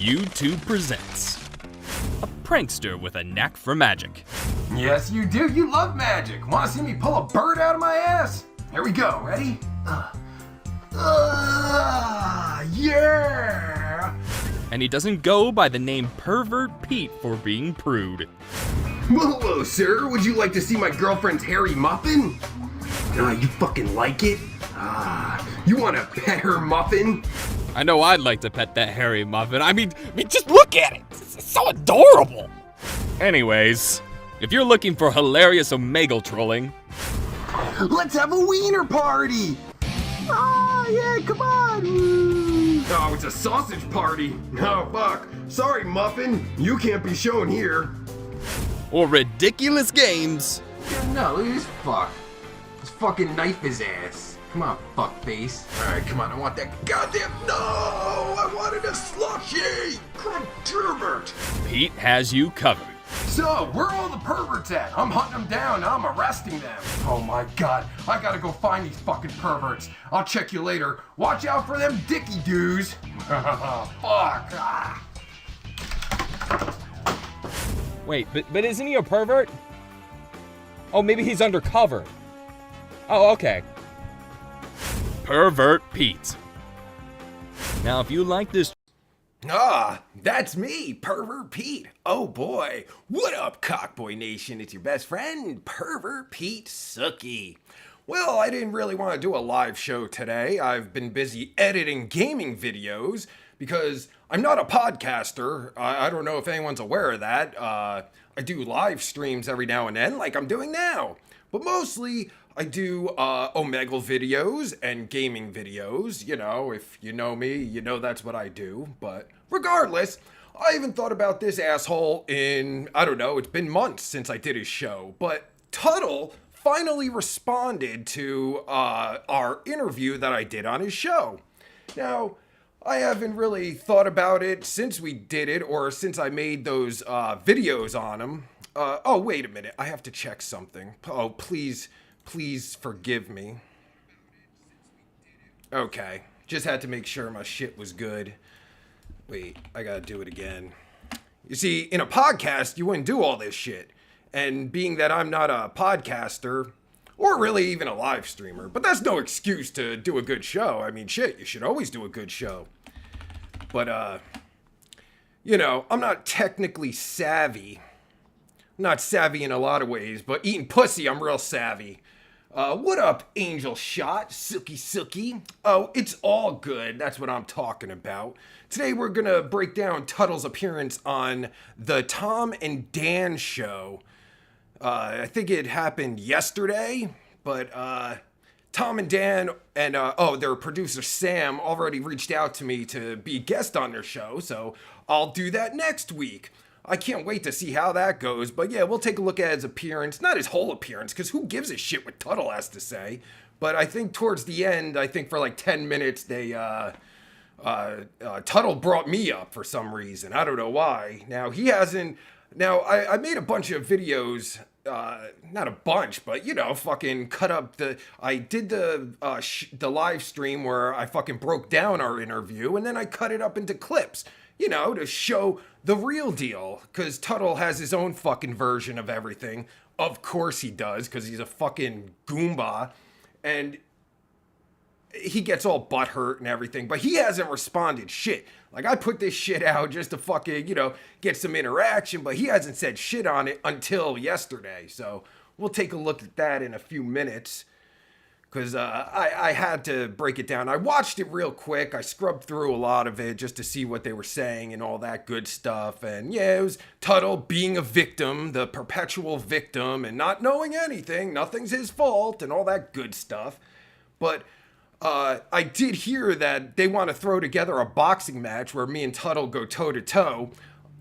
YouTube presents a prankster with a knack for magic. Yes, you do. You love magic. Want to see me pull a bird out of my ass? Here we go. Ready? Yeah! And he doesn't go by the name Pervert Pete for being prude. Hello, sir. Would you like to see my girlfriend's hairy muffin? You fucking like it? You want to pet her muffin? I know I'd like to pet that hairy muffin. I mean, just look at it. It's so adorable. Anyways, if you're looking for hilarious Omegle trolling, let's have a wiener party! Yeah, come on! Oh, it's a sausage party. Oh, fuck. Sorry, Muffin. You can't be shown here. or ridiculous games, Yeah, no, look at this fuck. Let's fucking knife his ass. Come on, fuckface. Alright, come on, I want that goddamn. No! I wanted a slushy! Pervert! Pete has you covered. So, where are all the perverts at? I'm hunting them down, I'm arresting them. Oh my god, I gotta go find these fucking perverts. I'll check you later. Watch out for them dicky doos. Fuck. Wait, but isn't he a pervert? Oh, maybe he's undercover. Oh, okay. Pervert Pete. Now, if you like this, That's me, Pervert Pete. Oh boy. What up, Cockboy Nation? It's your best friend, Pervert Pete Sookie. Well, I didn't really want to do a live show today. I've been busy editing gaming videos because I'm not a podcaster. I don't know if anyone's aware of that. I do live streams every now and then, like I'm doing now. But mostly, I do Omegle videos and gaming videos. You know, if you know me, you know that's what I do. But regardless, I haven't thought about this asshole in, I don't know, it's been months since I did his show. But TUDDLE finally responded to our interview that I did on his show. Now, I haven't really thought about it since we did it or since I made those videos on him. Oh, wait a minute. I have to check something. Oh, please forgive me. Okay. Just had to make sure my shit was good. Wait, I gotta do it again. You see, in a podcast, you wouldn't do all this shit. And being that I'm not a podcaster, or really even a live streamer, but that's no excuse to do a good show. I mean, shit, you should always do a good show. But, you know, I'm not technically savvy. I'm not savvy in a lot of ways, but eating pussy, I'm real savvy. What up, Angel Shot, Sookie? Oh, it's all good. That's what I'm talking about. Today we're gonna break down TUDDLE's appearance on the Tom and Dan show. I think it happened yesterday, but Tom and Dan and their producer Sam already reached out to me to be a guest on their show, so I'll do that next week. I can't wait to see how that goes, but yeah, we'll take a look at his appearance. Not his whole appearance, because who gives a shit what TUDDLE has to say? But I think towards the end, I think for like 10 minutes, TUDDLE brought me up for some reason. I don't know why. Now, he hasn't... Now, I made a bunch of videos, not a bunch, but, you know, fucking cut up the... I did the live stream where I fucking broke down our interview, and then I cut it up into clips. You know, to show the real deal. Because TUDDLE has his own fucking version of everything. Of course he does, because he's a fucking Goomba. And he gets all butthurt and everything. But he hasn't responded shit. Like, I put this shit out just to fucking, you know, get some interaction. But he hasn't said shit on it until yesterday. So, we'll take a look at that in a few minutes. Because I had to break it down. I watched it real quick. I scrubbed through a lot of it just to see what they were saying and all that good stuff. And yeah, it was TUDDLE being a victim, the perpetual victim, and not knowing anything. Nothing's his fault and all that good stuff. But I did hear that they want to throw together a boxing match where me and TUDDLE go toe-to-toe.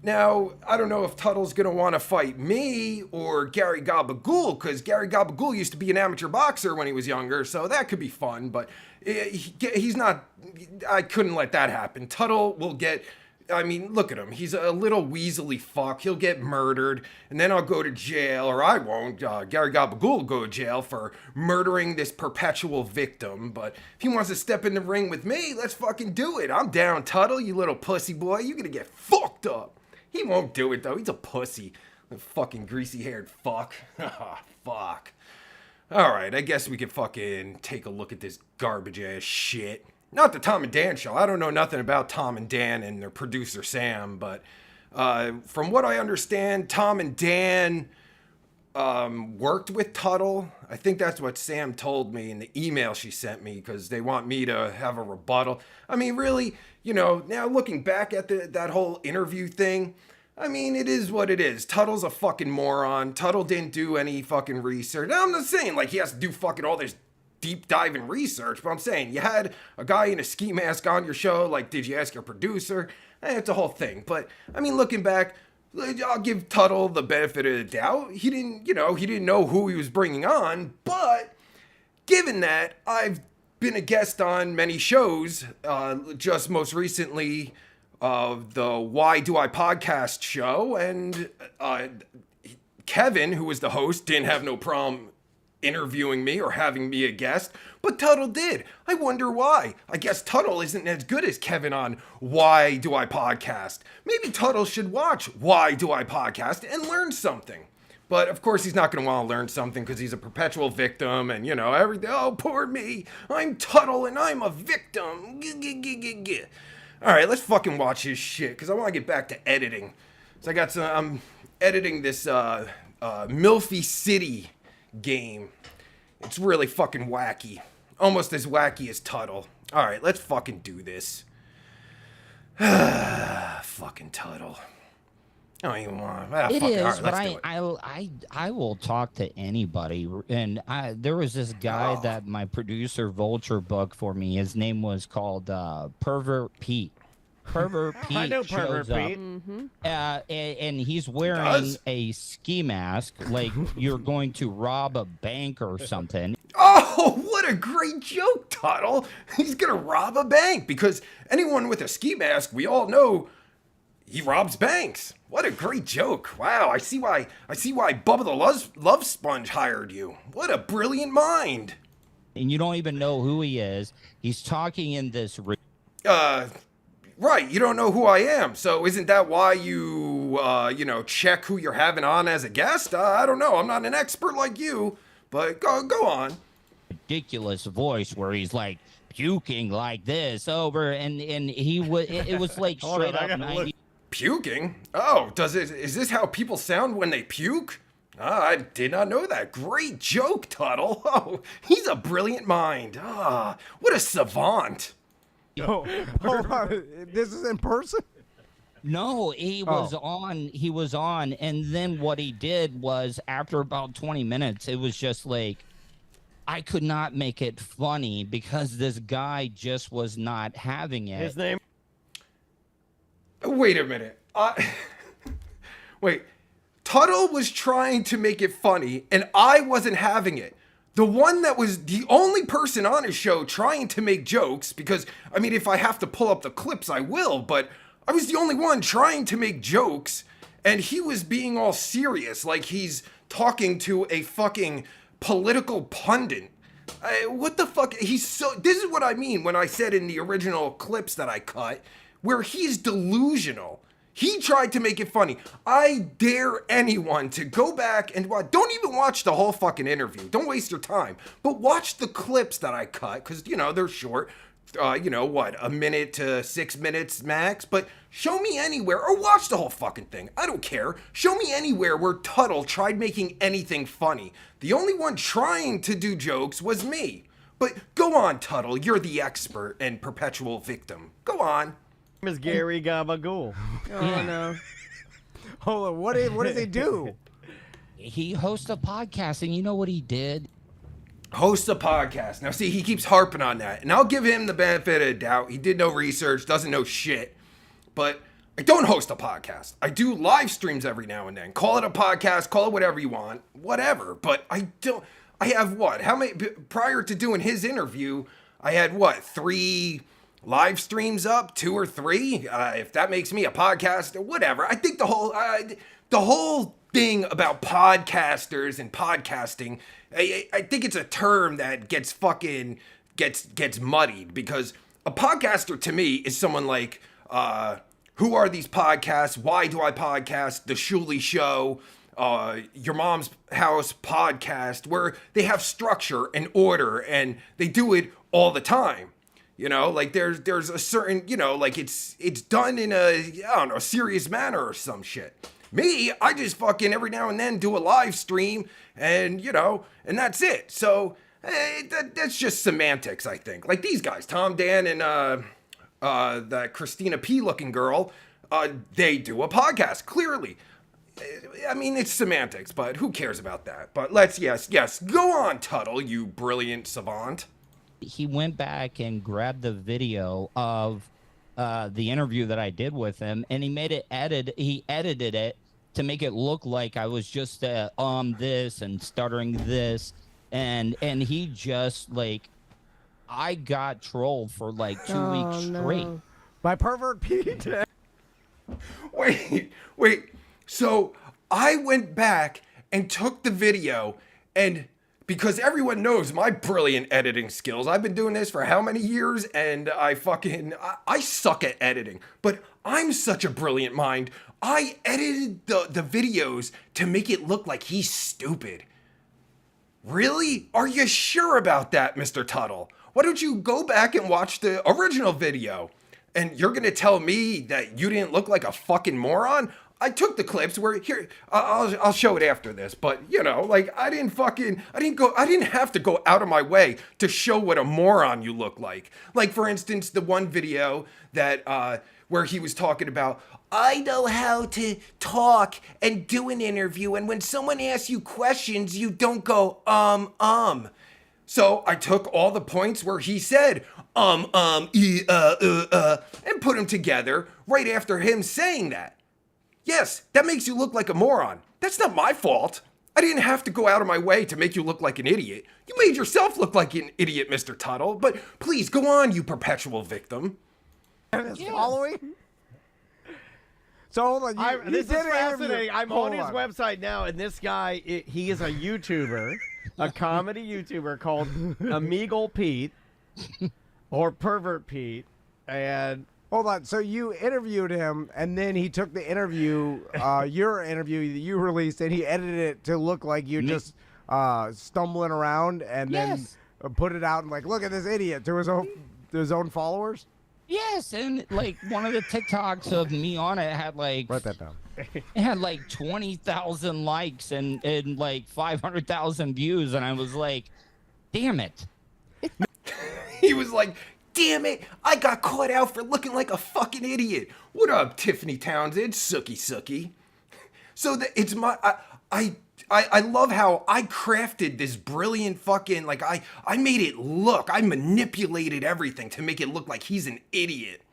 Now, I don't know if TUDDLE's going to want to fight me or Gary Gabagool, because Gary Gabagool used to be an amateur boxer when he was younger, so that could be fun, but he's not... I couldn't let that happen. TUDDLE will get I mean, look at him. He's a little weaselly fuck. He'll get murdered, and then I'll go to jail, or I won't. Gary Gabagool will go to jail for murdering this perpetual victim. But if he wants to step in the ring with me, let's fucking do it. I'm down, Tuttle, you little pussy boy. You're gonna get fucked up. He won't do it, though. He's a pussy. A fucking greasy-haired fuck. Fuck. Alright, I guess we could fucking take a look at this garbage-ass shit. Not the Tom and Dan show. I don't know nothing about Tom and Dan and their producer Sam, but from what I understand, Tom and Dan worked with Tuttle. I think that's what Sam told me in the email she sent me, because they want me to have a rebuttal. I mean, really, you know, now looking back at that whole interview thing, I mean, it is what it is. Tuttle's a fucking moron. Tuttle didn't do any fucking research. Now, I'm not saying like he has to do fucking all this deep dive in research, but I'm saying you had a guy in a ski mask on your show. Like, did you ask your producer? It's a whole thing. But I mean, looking back, I'll give Tuttle the benefit of the doubt. He didn't know who he was bringing on. But given that, I've been a guest on many shows, just most recently the Why Do I Podcast show, and Kevin, who was the host, didn't have no problem interviewing me or having me a guest, but Tuttle did. I wonder why. I guess Tuttle isn't as good as Kevin on Why Do I Podcast. Maybe Tuttle should watch Why Do I Podcast and learn something. But of course he's not going to want to learn something because he's a perpetual victim and, you know, everything. Oh, poor me. I'm Tuttle and I'm a victim. All right, let's fucking watch his shit because I want to get back to editing. So I'm editing this Milfy City game. It's really fucking wacky. Almost as wacky as Tuttle. Alright, let's fucking do this. Fucking Tuttle. I don't even want to. It is, right, but I will talk to anybody. And there was this guy that my producer Vulture booked for me. His name was called Pervert Pete. Pervert Pete I know shows Pervert up, Pete. and he's wearing a ski mask, like you're going to rob a bank or something. Oh, what a great joke, Tuttle. He's gonna rob a bank because anyone with a ski mask, we all know he robs banks. What a great joke. Wow, I see why Bubba the Love Sponge hired you. What a brilliant mind. And you don't even know who he is. He's talking in this Right, you don't know who I am, so isn't that why you, check who you're having on as a guest? I don't know, I'm not an expert like you, but go on. ridiculous voice where he's like puking like this over, and he was, it was like straight up 90. Puking? Oh, is this how people sound when they puke? I did not know that. Great joke, Tuttle. Oh, he's a brilliant mind. What a savant. Oh, hold on. This is in person? No, he was on, and then what he did was, after about 20 minutes, it was just like, I could not make it funny because this guy just was not having it. His name? Wait a minute. Wait. Tuttle was trying to make it funny, and I wasn't having it. The one that was the only person on his show trying to make jokes, because, I mean, if I have to pull up the clips, I will, but I was the only one trying to make jokes, and he was being all serious, like he's talking to a fucking political pundit. What the fuck? This is what I mean when I said in the original clips that I cut, where he's delusional. He tried to make it funny. I dare anyone to go back and watch. Don't even watch the whole fucking interview. Don't waste your time. But watch the clips that I cut, because, they're short. A minute to 6 minutes max. But show me anywhere, or watch the whole fucking thing. I don't care. Show me anywhere where Tuttle tried making anything funny. The only one trying to do jokes was me. But go on, Tuttle. You're the expert and perpetual victim. Go on. Is Gary Gabagool. Oh, no. Hold on. What does he do? He hosts a podcast, and you know what he did? Host a podcast. Now, see, he keeps harping on that, and I'll give him the benefit of the doubt. He did no research, doesn't know shit, but I don't host a podcast. I do live streams every now and then. Call it a podcast, call it whatever you want, whatever, but I have what? How many, prior to doing his interview, I had what, three live streams up, 2 or 3, if that makes me a podcaster, whatever. I think the whole thing about podcasters and podcasting, I think it's a term that gets muddied, because a podcaster to me is someone like, who are these podcasts? Why do I podcast? The Shuley Show, Your Mom's House podcast, where they have structure and order and they do it all the time. You know, like there's a certain, you know, like it's done in a, I don't know, serious manner or some shit. Me, I just fucking every now and then do a live stream and, you know, and that's it. So that's just semantics, I think. Like these guys, Tom, Dan, and that Christina P looking girl, they do a podcast, clearly. I mean, it's semantics, but who cares about that? But yes, go on, Tuttle, you brilliant savant. He went back and grabbed the video of the interview that I did with him, and he edited it to make it look like I was just this and stuttering this, and he just, like, I got trolled for like 2 weeks straight by Pervert Pete. Wait. So I went back and took the video, and because everyone knows my brilliant editing skills, I've been doing this for how many years, and I suck at editing, but I'm such a brilliant mind. I edited the videos to make it look like he's stupid. Really? Are you sure about that, Mr. Tuttle? Why don't you go back and watch the original video? And you're gonna tell me that you didn't look like a fucking moron? I took the clips where, here, I'll show it after this, but you know, like I didn't have to go out of my way to show what a moron you look like. Like for instance, the one video that, where he was talking about, I know how to talk and do an interview, and when someone asks you questions, you don't go, So I took all the points where he said, and put them together right after him saying that. Yes, that makes you look like a moron. That's not my fault. I didn't have to go out of my way to make you look like an idiot. You made yourself look like an idiot, Mr. Tuttle, but please go on, you perpetual victim. Following? So hold on, this is fascinating. I'm on his website now, and this guy, he is a YouTuber, a comedy YouTuber called Omegle Pete, or Pervert Pete, and... Hold on, so you interviewed him, and then he took the interview, your interview that you released, and he edited it to look like you just stumbling around, and then put it out and like, look at this idiot, to his own followers? Yes, and like one of the TikToks of me on it had like, write that down. It had like 20,000 likes and like 500,000 views, and I was like, damn it. He was like, damn it, I got caught out for looking like a fucking idiot. What up, Tiffany Townsend? Sookie. So it's my, I love how I crafted this brilliant fucking, like, I made it look, I manipulated everything to make it look like he's an idiot.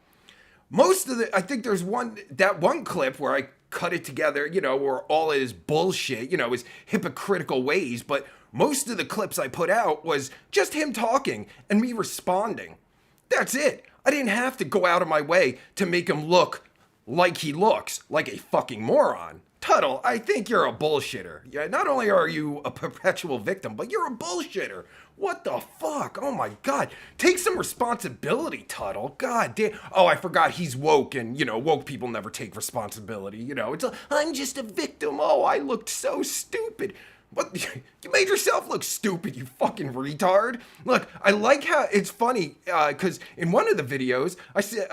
Most of I think there's that one clip where I cut it together, you know, where all his bullshit, you know, his hypocritical ways, but most of the clips I put out was just him talking and me responding. That's it. I didn't have to go out of my way to make him look like he looks, like a fucking moron. Tuttle, I think you're a bullshitter. Yeah, not only are you a perpetual victim, but you're a bullshitter. What the fuck? Oh my God. Take some responsibility, Tuttle. God damn. Oh, I forgot he's woke, and, you know, woke people never take responsibility. You know, I'm just a victim. Oh, I looked so stupid. What? You made yourself look stupid, you fucking retard. Look, I like how it's funny, because in one of the videos, I said,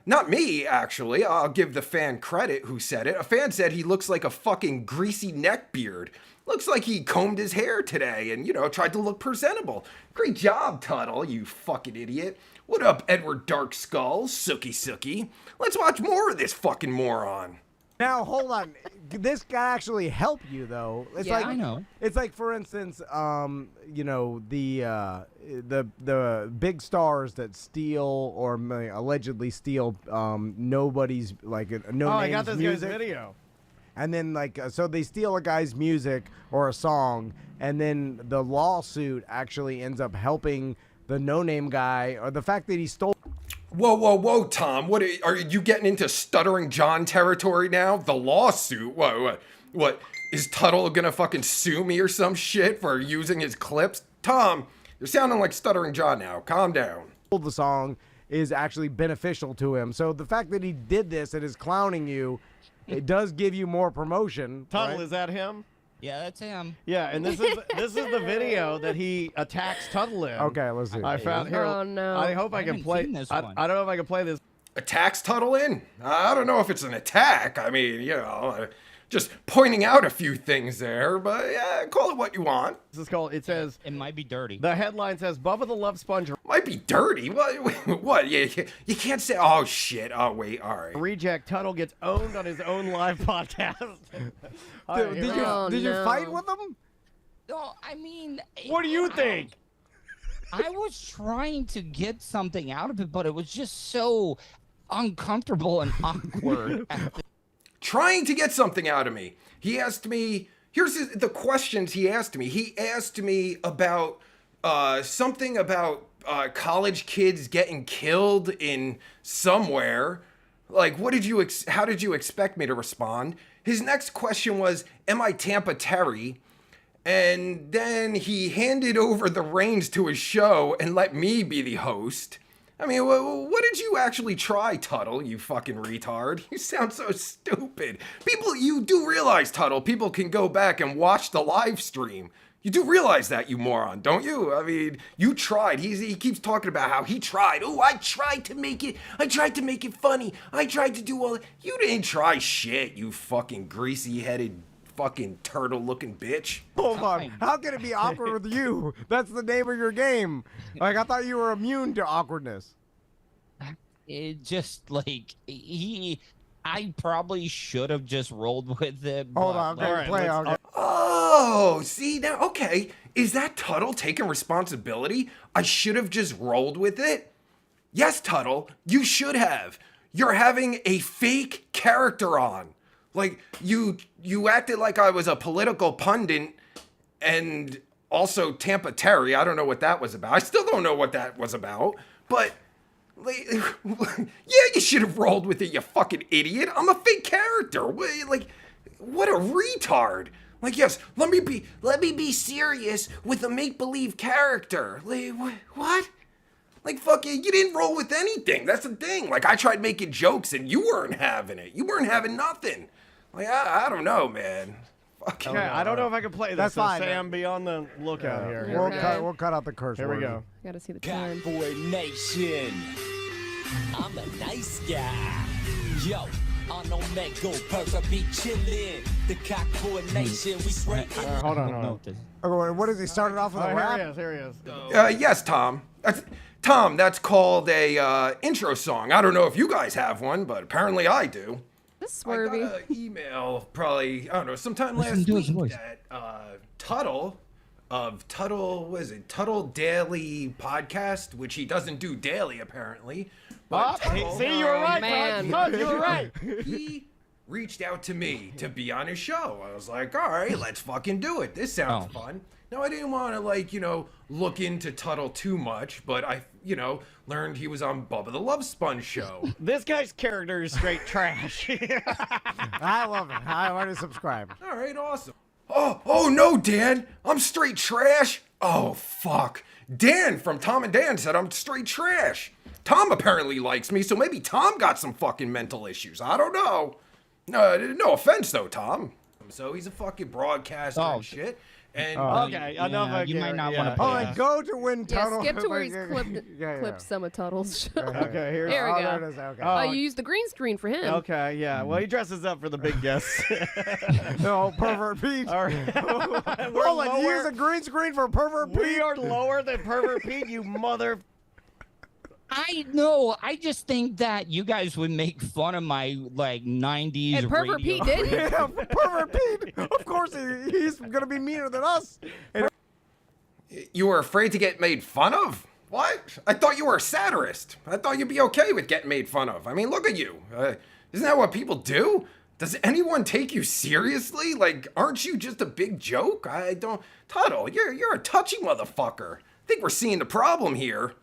not me, actually, I'll give the fan credit who said it. A fan said he looks like a fucking greasy neck beard. Looks like he combed his hair today and, you know, tried to look presentable. Great job, Tuttle, you fucking idiot. What up, Edward Dark Skull, Sookie? Let's watch more of this fucking moron. Now, hold on. This guy actually helped you, though. It's Yeah, like, I know. It's like, for instance, you know, the big stars that steal or allegedly steal nobody's, like, no Oh, name's I got this music. guy's video. And then, like, so they steal a guy's music or a song, and then the lawsuit actually ends up helping the no-name guy, or the fact that he stole. Whoa, Tom. What are you getting into Stuttering John territory now? The lawsuit? What? Is Tuttle gonna fucking sue me or some shit for using his clips? Tom, you're sounding like Stuttering John now. Calm down. The song is actually beneficial to him. So the fact that he did this and is clowning you, it does give you more promotion. Tuttle, right? is that him? Yeah, that's him. Yeah, and this is the video that he attacks Tuttle in. Okay, let's see. I found here. Oh, no. I hope I can haven't play seen this I one. don't know if I can play this. Attacks Tuttle in? I don't know if it's an attack. I mean, just pointing out a few things there, but yeah, call it what you want. This is called. It says It might be dirty. the headline says Bubba the Love Sponge Might be dirty. What? You can't say, oh shit. Oh, wait, all right. reject. Tuttle gets owned on his own live podcast. All right, here we go. Did you no. fight with him? No, I mean, What do you think? I was trying to get something out of it, but it was just so uncomfortable and awkward. Trying to get something out of me. He asked me, the questions he asked me. He asked me about something about college kids getting killed in somewhere. Like, how did you expect me to respond? His next question was, am I Tampa Terry? And then he handed over the reins to his show and let me be the host. I mean, what did you actually try, Tuttle, you fucking retard? You sound so stupid. You do realize, Tuttle, people can go back and watch the live stream. You do realize that, you moron, don't you? I mean, you tried. He keeps talking about how he tried. Oh, I tried to make it funny. I tried to do all that. You didn't try shit, you fucking greasy-headed fucking turtle-looking bitch. Hold on. How can it be awkward with you? That's the name of your game. Like, I thought you were immune to awkwardness. It just like I probably should have just rolled with it. Hold but, on. like, Okay, right, play. let's- Okay. Oh, see now, okay. Is that Tuttle taking responsibility? I should have just rolled with it? Yes, Tuttle, you should have. You're having a fake character on. Like, you acted like I was a political pundit and also Tampa Terry. I don't know what that was about. I still don't know what that was about. But, like, yeah, you should have rolled with it, you fucking idiot. I'm a fake character. Like, what a retard. Like, yes, let me be serious with a make-believe character. Like, what? Like, fuck you didn't roll with anything. That's the thing. Like, I tried making jokes and you weren't having it. You weren't having nothing. Like, I don't know, man. Fuck. Okay, I don't know if I can play this. That's so fine. Sam, be on the lookout here. We'll Okay. We'll cut out the curse Here we word. go. Gotta see the time. Boy Nation. I'm a nice guy. Yo, on Omega, Pervert be chillin'. The Cockboy Nation, we spread. Hold on. Okay, what is he started off with a Here rap? he is. Yes, Tom. That's called a intro song. I don't know if you guys have one, but apparently I do. This I got Swervy. an email probably, I don't know, sometime Listen last to his week voice. that Tuttle of Tuttle Daily Podcast, which he doesn't do daily apparently. But Tuttle, See, you were right, man. Bud, you were right. he reached out to me to be on his show. I was like, all right, let's fucking do it. This sounds fun. Now, I didn't want to, look into Tuttle too much, but I, learned he was on Bubba the Love Sponge show. This guy's character is straight trash. I love it. I already subscribed. All right, awesome. Oh no, Dan, I'm straight trash. Oh, fuck. Dan from Tom and Dan said I'm straight trash. Tom apparently likes me, so maybe Tom got some fucking mental issues. I don't know. No offense, though, Tom. So he's a fucking broadcaster and shit. And Okay, enough. you might not yeah, want to. Oh, and go to win Yeah, Tuttle. skip to where he's Yeah. clipped some of Tuttle's show. Okay, here's. There we Oh, go. there it is. Okay. Oh, you used the green screen for him. Okay, yeah. Well, he dresses up for the big guests. No, Pervert Pete. All right. We're Hold on, you use lower. a green screen for Pervert Pete? We are lower than Pervert Pete, you mother. I know. I just think that you guys would make fun of my 90s. And Pervert radio. Pete did. Yeah, Pervert Pete. Of course, he's going to be meaner than us. And you were afraid to get made fun of? What? I thought you were a satirist. I thought you'd be okay with getting made fun of. I mean, look at you. Isn't that what people do? Does anyone take you seriously? Like, aren't you just a big joke? I don't. Tuttle, you're a touchy motherfucker. I think we're seeing the problem here.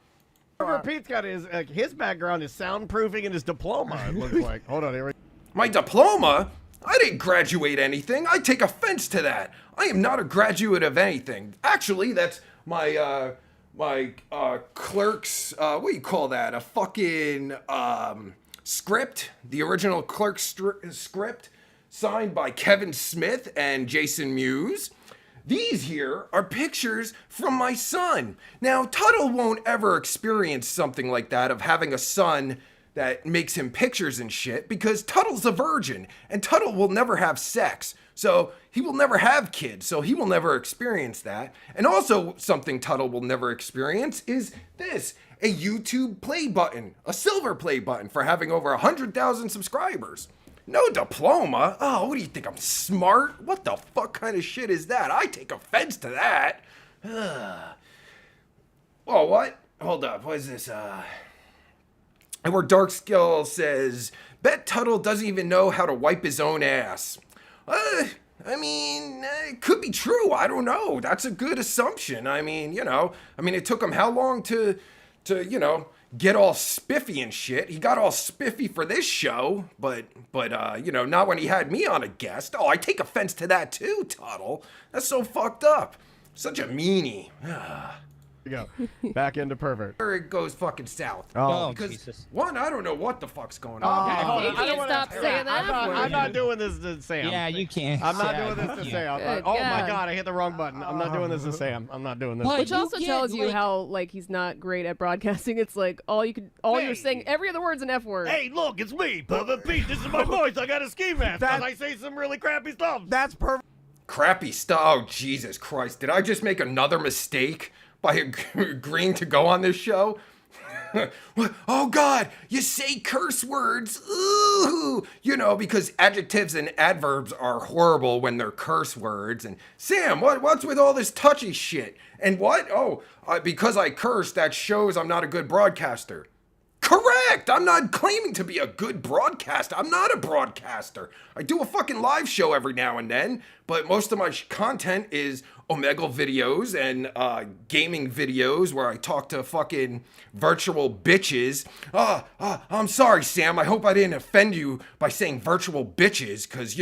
Pervert Pete's got his background is soundproofing and his diploma. It looks like. Hold on, here we. My diploma? I didn't graduate anything. I take offense to that. I am not a graduate of anything. Actually, that's my clerk's, what do you call that? A fucking script, the original clerk script, signed by Kevin Smith and Jason Mewes. These here are pictures from my son. Now, Tuttle won't ever experience something like that of having a son that makes him pictures and shit, because Tuttle's a virgin, and Tuttle will never have sex. So he will never have kids, so he will never experience that. And also something Tuttle will never experience is this, a YouTube play button, a silver play button for having over 100,000 subscribers. No diploma? Oh, what do you think, I'm smart? What the fuck kind of shit is that? I take offense to that. Oh, what? Hold up, what is this? And where Dark Skill says, bet Tuttle doesn't even know how to wipe his own ass. It could be true. I don't know. That's a good assumption. It took him how long to get all spiffy and shit. He got all spiffy for this show, but not when he had me on a guest. Oh, I take offense to that too, Tuttle. That's so fucked up. Such a meanie. Go back into Pervert. Where it goes fucking south. Oh, because Jesus. one, I don't know what the fuck's going on. Okay, hold You on. I don't can't wanna- stop saying that. I'm not doing this to Sam. Yeah, you can't. I'm not Sam. doing this to Sam. Good Oh my God. God, I hit the wrong button. I'm not doing this to Sam. I'm not doing this. What? Which You also get, tells you like- how he's not great at broadcasting. It's like all you're saying, every other word's an F word. Hey, look, it's me, Pervert Pete. This is my voice. I got a ski mask. That- I say some really crappy stuff. That's perfect. Crappy stuff. Oh, Jesus Christ. Did I just make another mistake by agreeing to go on this show? Oh, God, you say curse words. Ooh. Because adjectives and adverbs are horrible when they're curse words. And Sam, what's with all this touchy shit? And what? Oh, because I curse, that shows I'm not a good broadcaster. Correct! I'm not claiming to be a good broadcaster. I'm not a broadcaster. I do a fucking live show every now and then, but most of my content is Omegle videos and gaming videos where I talk to fucking virtual bitches. I'm sorry, Sam. I hope I didn't offend you by saying virtual bitches, because,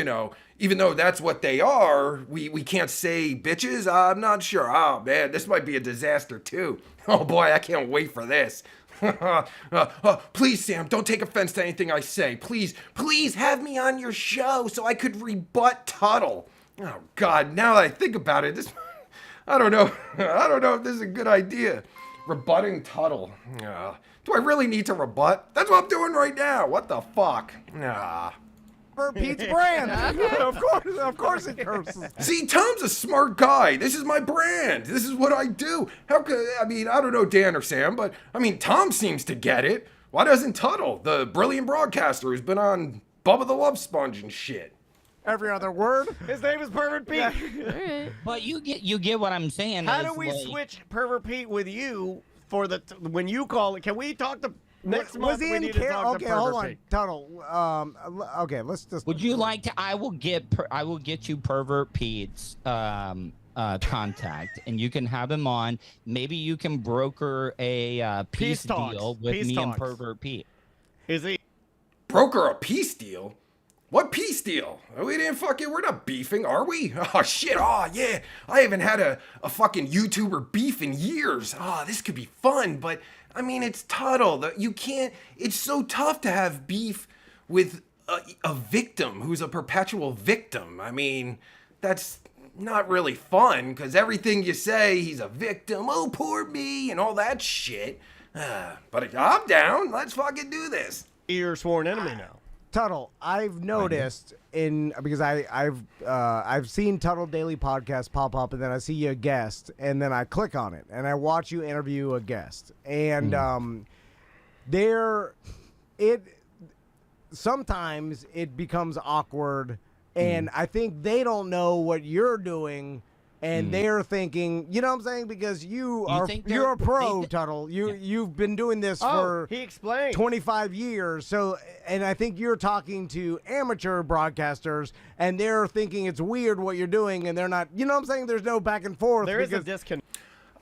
even though that's what they are, we can't say bitches. I'm not sure. Oh, man, this might be a disaster, too. Oh, boy, I can't wait for this. Please, Sam, don't take offense to anything I say. Please have me on your show so I could rebut Tuttle. Oh, God, now that I think about it, I don't know if this is a good idea. Rebutting Tuttle. Do I really need to rebut? That's what I'm doing right now. What the fuck? For Pete's brand. Of course it curses. See, Tom's a smart guy. This is my brand. This is what I do. How could, I don't know Dan or Sam, but, Tom seems to get it. Why doesn't Tuttle, the brilliant broadcaster who's been on Bubba the Love Sponge and shit? Every other word. His name is Pervert Pete. All right. But you get what I'm saying. How is, do we like, switch Pervert Pete with you for when you call it? Can we talk to next month? Was he we in need to care? talk Okay, to hold Pervert on, Pete. Tuttle. Okay, let's just. Would you like to? I will get you Pervert Pete's contact, and you can have him on. Maybe you can broker a peace talks. deal with Peace me and talks. Pervert Pete. Is he? Broker a peace deal? What peace deal? We're not beefing, are we? Oh, shit. Oh, yeah. I haven't had a fucking YouTuber beef in years. Oh, this could be fun, but, it's Tuttle. You can't, it's so tough to have beef with a victim who's a perpetual victim. That's not really fun, because everything you say, he's a victim, oh, poor me, and all that shit. But I'm down. Let's fucking do this. Your sworn enemy now. Tuttle, I've noticed because I've seen Tuttle Daily Podcast pop up, and then I see you a guest, and then I click on it, and I watch you interview a guest, and sometimes it becomes awkward, and I think they don't know what you're doing. And they're thinking, you know what I'm saying? Because you're a pro, Tuttle. You've been doing this for he explained 25 years. So, and I think you're talking to amateur broadcasters, and they're thinking it's weird what you're doing, and they're not. You know what I'm saying? There's no back and forth. there is a disconnect.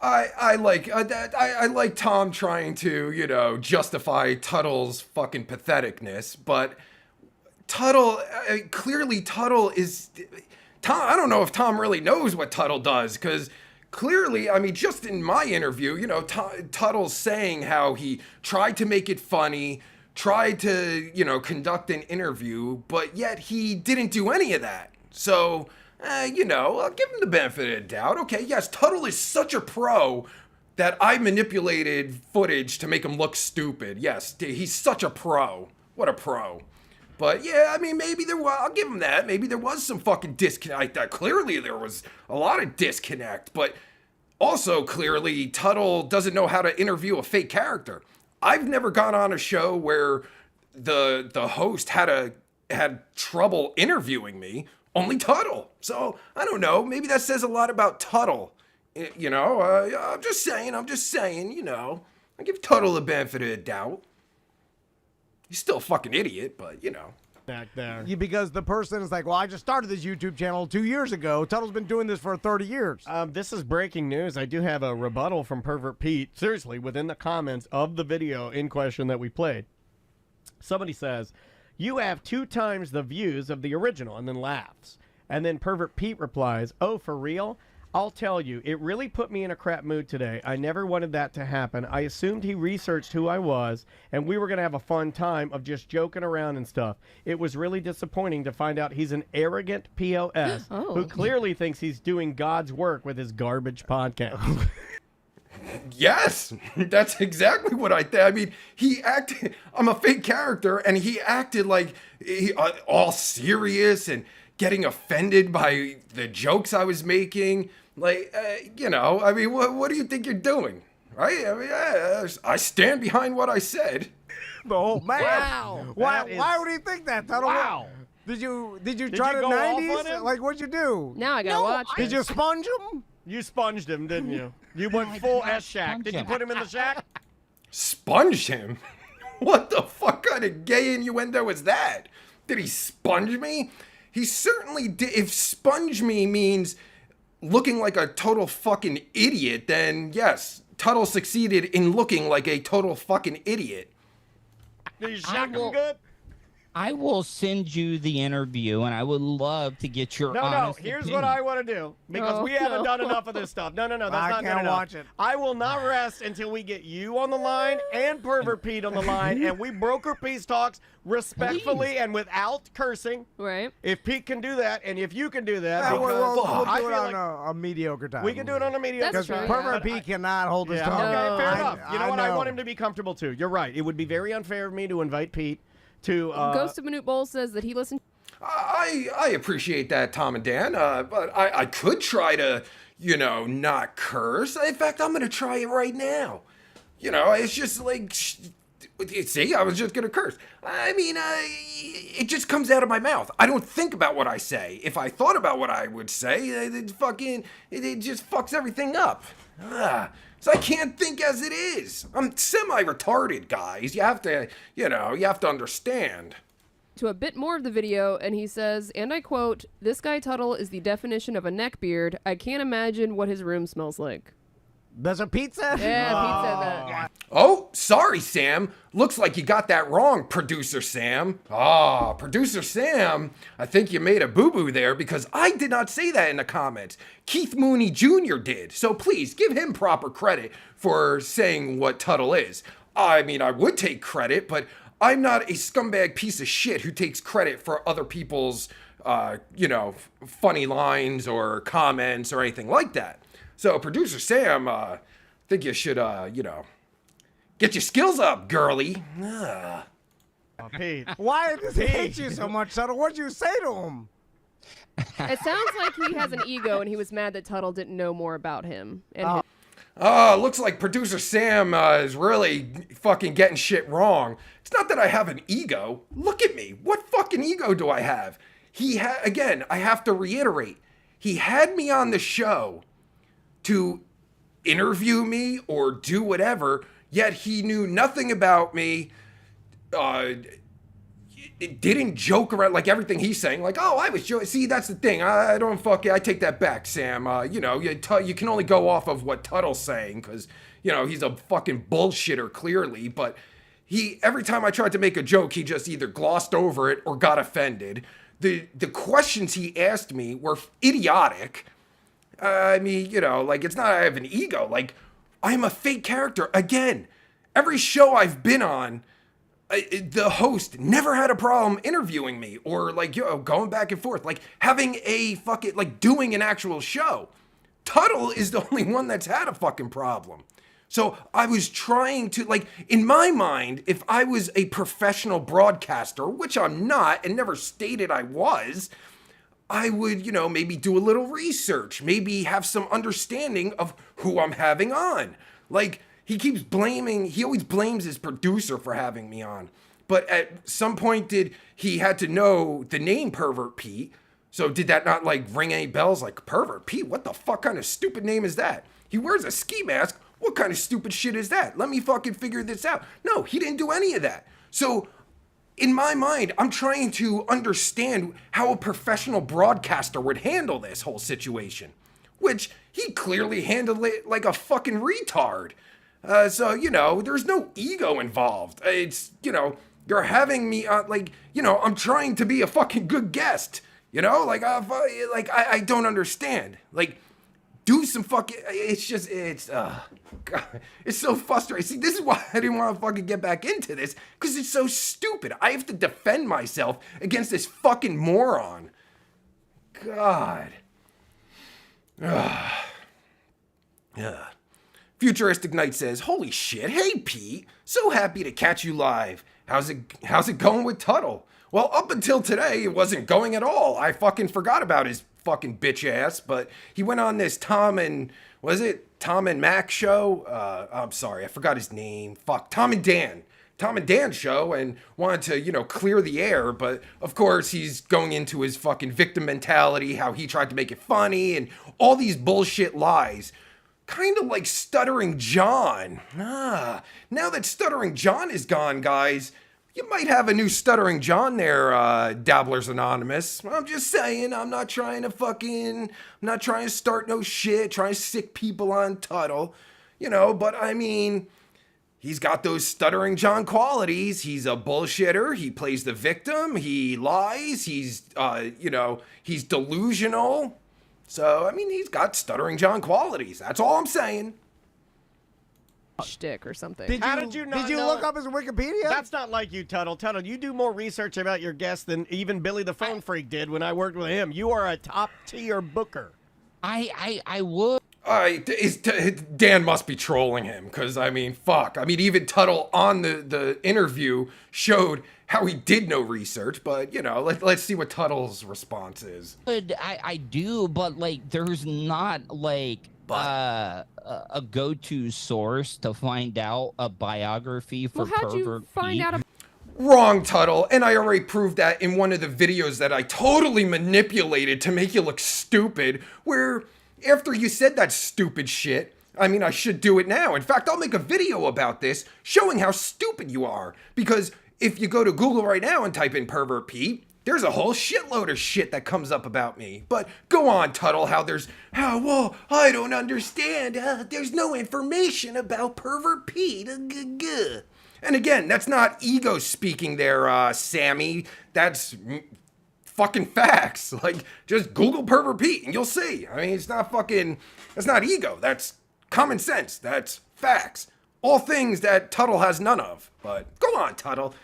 I like Tom trying to, you know, justify Tuddle's fucking patheticness, but Tuddle, clearly Tuddle is, Tom, I don't know if Tom really knows what Tuddle does, because clearly, I mean, just in my interview, you know, Tuddle's saying how he tried to make it funny, tried to, you know, conduct an interview, but yet he didn't do any of that. So, you know, I'll give him the benefit of the doubt. Okay, yes, Tuddle is such a pro that I manipulated footage to make him look stupid. Yes, he's such a pro. What a pro. But yeah, I mean, maybe there was, I'll give him that. Maybe there was some fucking disconnect. Clearly there was a lot of disconnect, but also clearly Tuddle doesn't know how to interview a fake character. I've never gone on a show where the host had trouble interviewing me. Only Tuddle. So, I don't know. Maybe that says a lot about Tuddle. You know, I'm just saying, you know. I give Tuddle the benefit of the doubt. He's still a fucking idiot, but, you know. Back there. Yeah, because the person is like, well, I just started this YouTube channel 2 years ago. Tuddle's been doing this for 30 years. This is breaking news. I do have a rebuttal from Pervert Pete. Seriously, within the comments of the video in question that we played. Somebody says, you have 2 times the views of the original, and then laughs. And then Pervert Pete replies, oh, for real? I'll tell you, it really put me in a crap mood today. I never wanted that to happen. I assumed he researched who I was, and we were going to have a fun time of just joking around and stuff. It was really disappointing to find out he's an arrogant POS who clearly thinks he's doing God's work with his garbage podcast. Yes, that's exactly what I think. I mean, he acted, I'm a fake character, and he acted like all serious and getting offended by the jokes I was making. Like, you know, I mean, what do you think you're doing? Right? I mean, I stand behind what I said. Oh, man. Wow. Why would he think that, Tuddle? Wow. Did you try the go off on 90s? him? Like, what'd you do? Now I gotta watch. Did you sponge him? You sponged him, didn't you? You went full S-Shack. Did you put him in the shack? Sponge him? What the fuck kind of gay innuendo is that? Did he sponge me? He certainly did. If sponge me means looking like a total fucking idiot, then yes, Tuddle succeeded in looking like a total fucking idiot. Did you shack him good? I will send you the interview, and I would love to get your honest here's opinion. what I want to do, because we haven't done enough of this stuff. No, that's not good enough. Watch it. I will not rest until we get you on the line and Pervert Pete on the line, and we broker peace talks respectfully and without cursing. Right. If Pete can do that, and if you can do that, We'll do I it feel on like a mediocre time. we can do it on a mediocre That's Because true, Pervert yeah. Pete cannot hold his Yeah, tongue. okay, fair enough. You know what? I know. want him to be comfortable, too. You're right. It would be very unfair of me to invite Pete to... Ghost of Minute Bowl says that he listened. I appreciate that, Tom and Dan, but I could try to, you know, not curse. In fact, I'm going to try it right now. You know, it's just like, see, I was just going to curse. I mean, it just comes out of my mouth. I don't think about what I say. If I thought about what I would say, it just fucks everything up. So I can't think as it is. I'm semi-retarded, guys. You have to understand. To a bit more of the video, and he says, and I quote, "This guy Tuddle is the definition of a neckbeard. I can't imagine what his room smells like." That's what Pete said? Yeah, Pete said that. Oh, sorry, Sam. Looks like you got that wrong, Producer Sam. Producer Sam, I think you made a boo-boo there because I did not say that in the comments. Keith Mooney Jr. did. So please give him proper credit for saying what Tuddle is. I mean, I would take credit, but I'm not a scumbag piece of shit who takes credit for other people's, funny lines or comments or anything like that. So, Producer Sam, I think you should, get your skills up, girly. Pete. Why does he hate you so much, Tuddle? What'd you say to him? It sounds like he has an ego, and he was mad that Tuddle didn't know more about him. And Looks like Producer Sam is really fucking getting shit wrong. It's not that I have an ego. Look at me. What fucking ego do I have? Again, I have to reiterate. He had me on the show to interview me or do whatever, yet he knew nothing about me. it didn't joke around like everything he's saying. Like, oh, I was joking. See, that's the thing. I don't fuck it. I take that back, Sam. You know, you can only go off of what Tuddle's saying because, you know, he's a fucking bullshitter clearly. But every time I tried to make a joke, he just either glossed over it or got offended. The questions he asked me were idiotic. I mean, you know, like, it's not I have an ego. Like, I'm a fake character. Again, every show I've been on, the host never had a problem interviewing me or, like, you know, going back and forth. Like, having a fucking, like, doing an actual show. Tuddle is the only one that's had a fucking problem. So I was trying to, like, in my mind, if I was a professional broadcaster, which I'm not and never stated I was, I would, you know, maybe do a little research, maybe have some understanding of who I'm having on. Like, he always blames his producer for having me on. But at some point he had to know the name Pervert Pete. So did that not, like, ring any bells? Like, Pervert Pete? What the fuck kind of stupid name is that? He wears a ski mask. What kind of stupid shit is that? Let me fucking figure this out. No, he didn't do any of that. So, in my mind, I'm trying to understand how a professional broadcaster would handle this whole situation. Which, he clearly handled it like a fucking retard. So, you know, there's no ego involved. It's, you know, you're having me, like, you know, I'm trying to be a fucking good guest. You know, like, I don't understand. Like, do some fucking, God, it's so frustrating. See, this is why I didn't want to fucking get back into this, because it's so stupid. I have to defend myself against this fucking moron. God. Futuristic Knight says, holy shit, hey Pete, so happy to catch you live. How's it going with Tuddle? Well, up until today, it wasn't going at all. I fucking forgot about his fucking bitch ass, but he went on this Tom and Mac show? I'm sorry, I forgot his name. Fuck, Tom and Dan show, and wanted to, you know, clear the air, but of course he's going into his fucking victim mentality, how he tried to make it funny, and all these bullshit lies. Kind of like Stuttering John. Now that Stuttering John is gone, guys, you might have a new Stuttering John there, Dabblers Anonymous. I'm just saying, I'm not trying to start no shit, trying to sick people on Tuddle, you know, but I mean, he's got those Stuttering John qualities. He's a bullshitter, he plays the victim, he lies, he's, you know, he's delusional. So, I mean, he's got Stuttering John qualities, that's all I'm saying. Shtick or something. Did you look up his Wikipedia? That's not like you, Tuddle. Tuddle, you do more research about your guests than even Billy the Phone Freak did when I worked with him. You are a top-tier booker. I would. Dan must be trolling him, because, I mean, fuck. I mean, even Tuddle on the interview showed how he did no research, but, you know, let's see what Tuddle's response is. I do, but, like, there's not, like, a go-to source to find out a biography for Pervert. How'd you find out about Wrong, Tuddle, and I already proved that in one of the videos that I totally manipulated to make you look stupid, where after you said that stupid shit, I mean, I should do it now. In fact, I'll make a video about this showing how stupid you are, because if you go to Google right now and type in Pervert Pete, there's a whole shitload of shit that comes up about me. But go on, Tuddle, well, I don't understand. There's no information about Pervert Pete. And again, that's not ego speaking there, Sammy. That's fucking facts. Like, just Google Pervert Pete and you'll see. I mean, that's not ego. That's common sense. That's facts. All things that Tuddle has none of. But go on, Tuddle.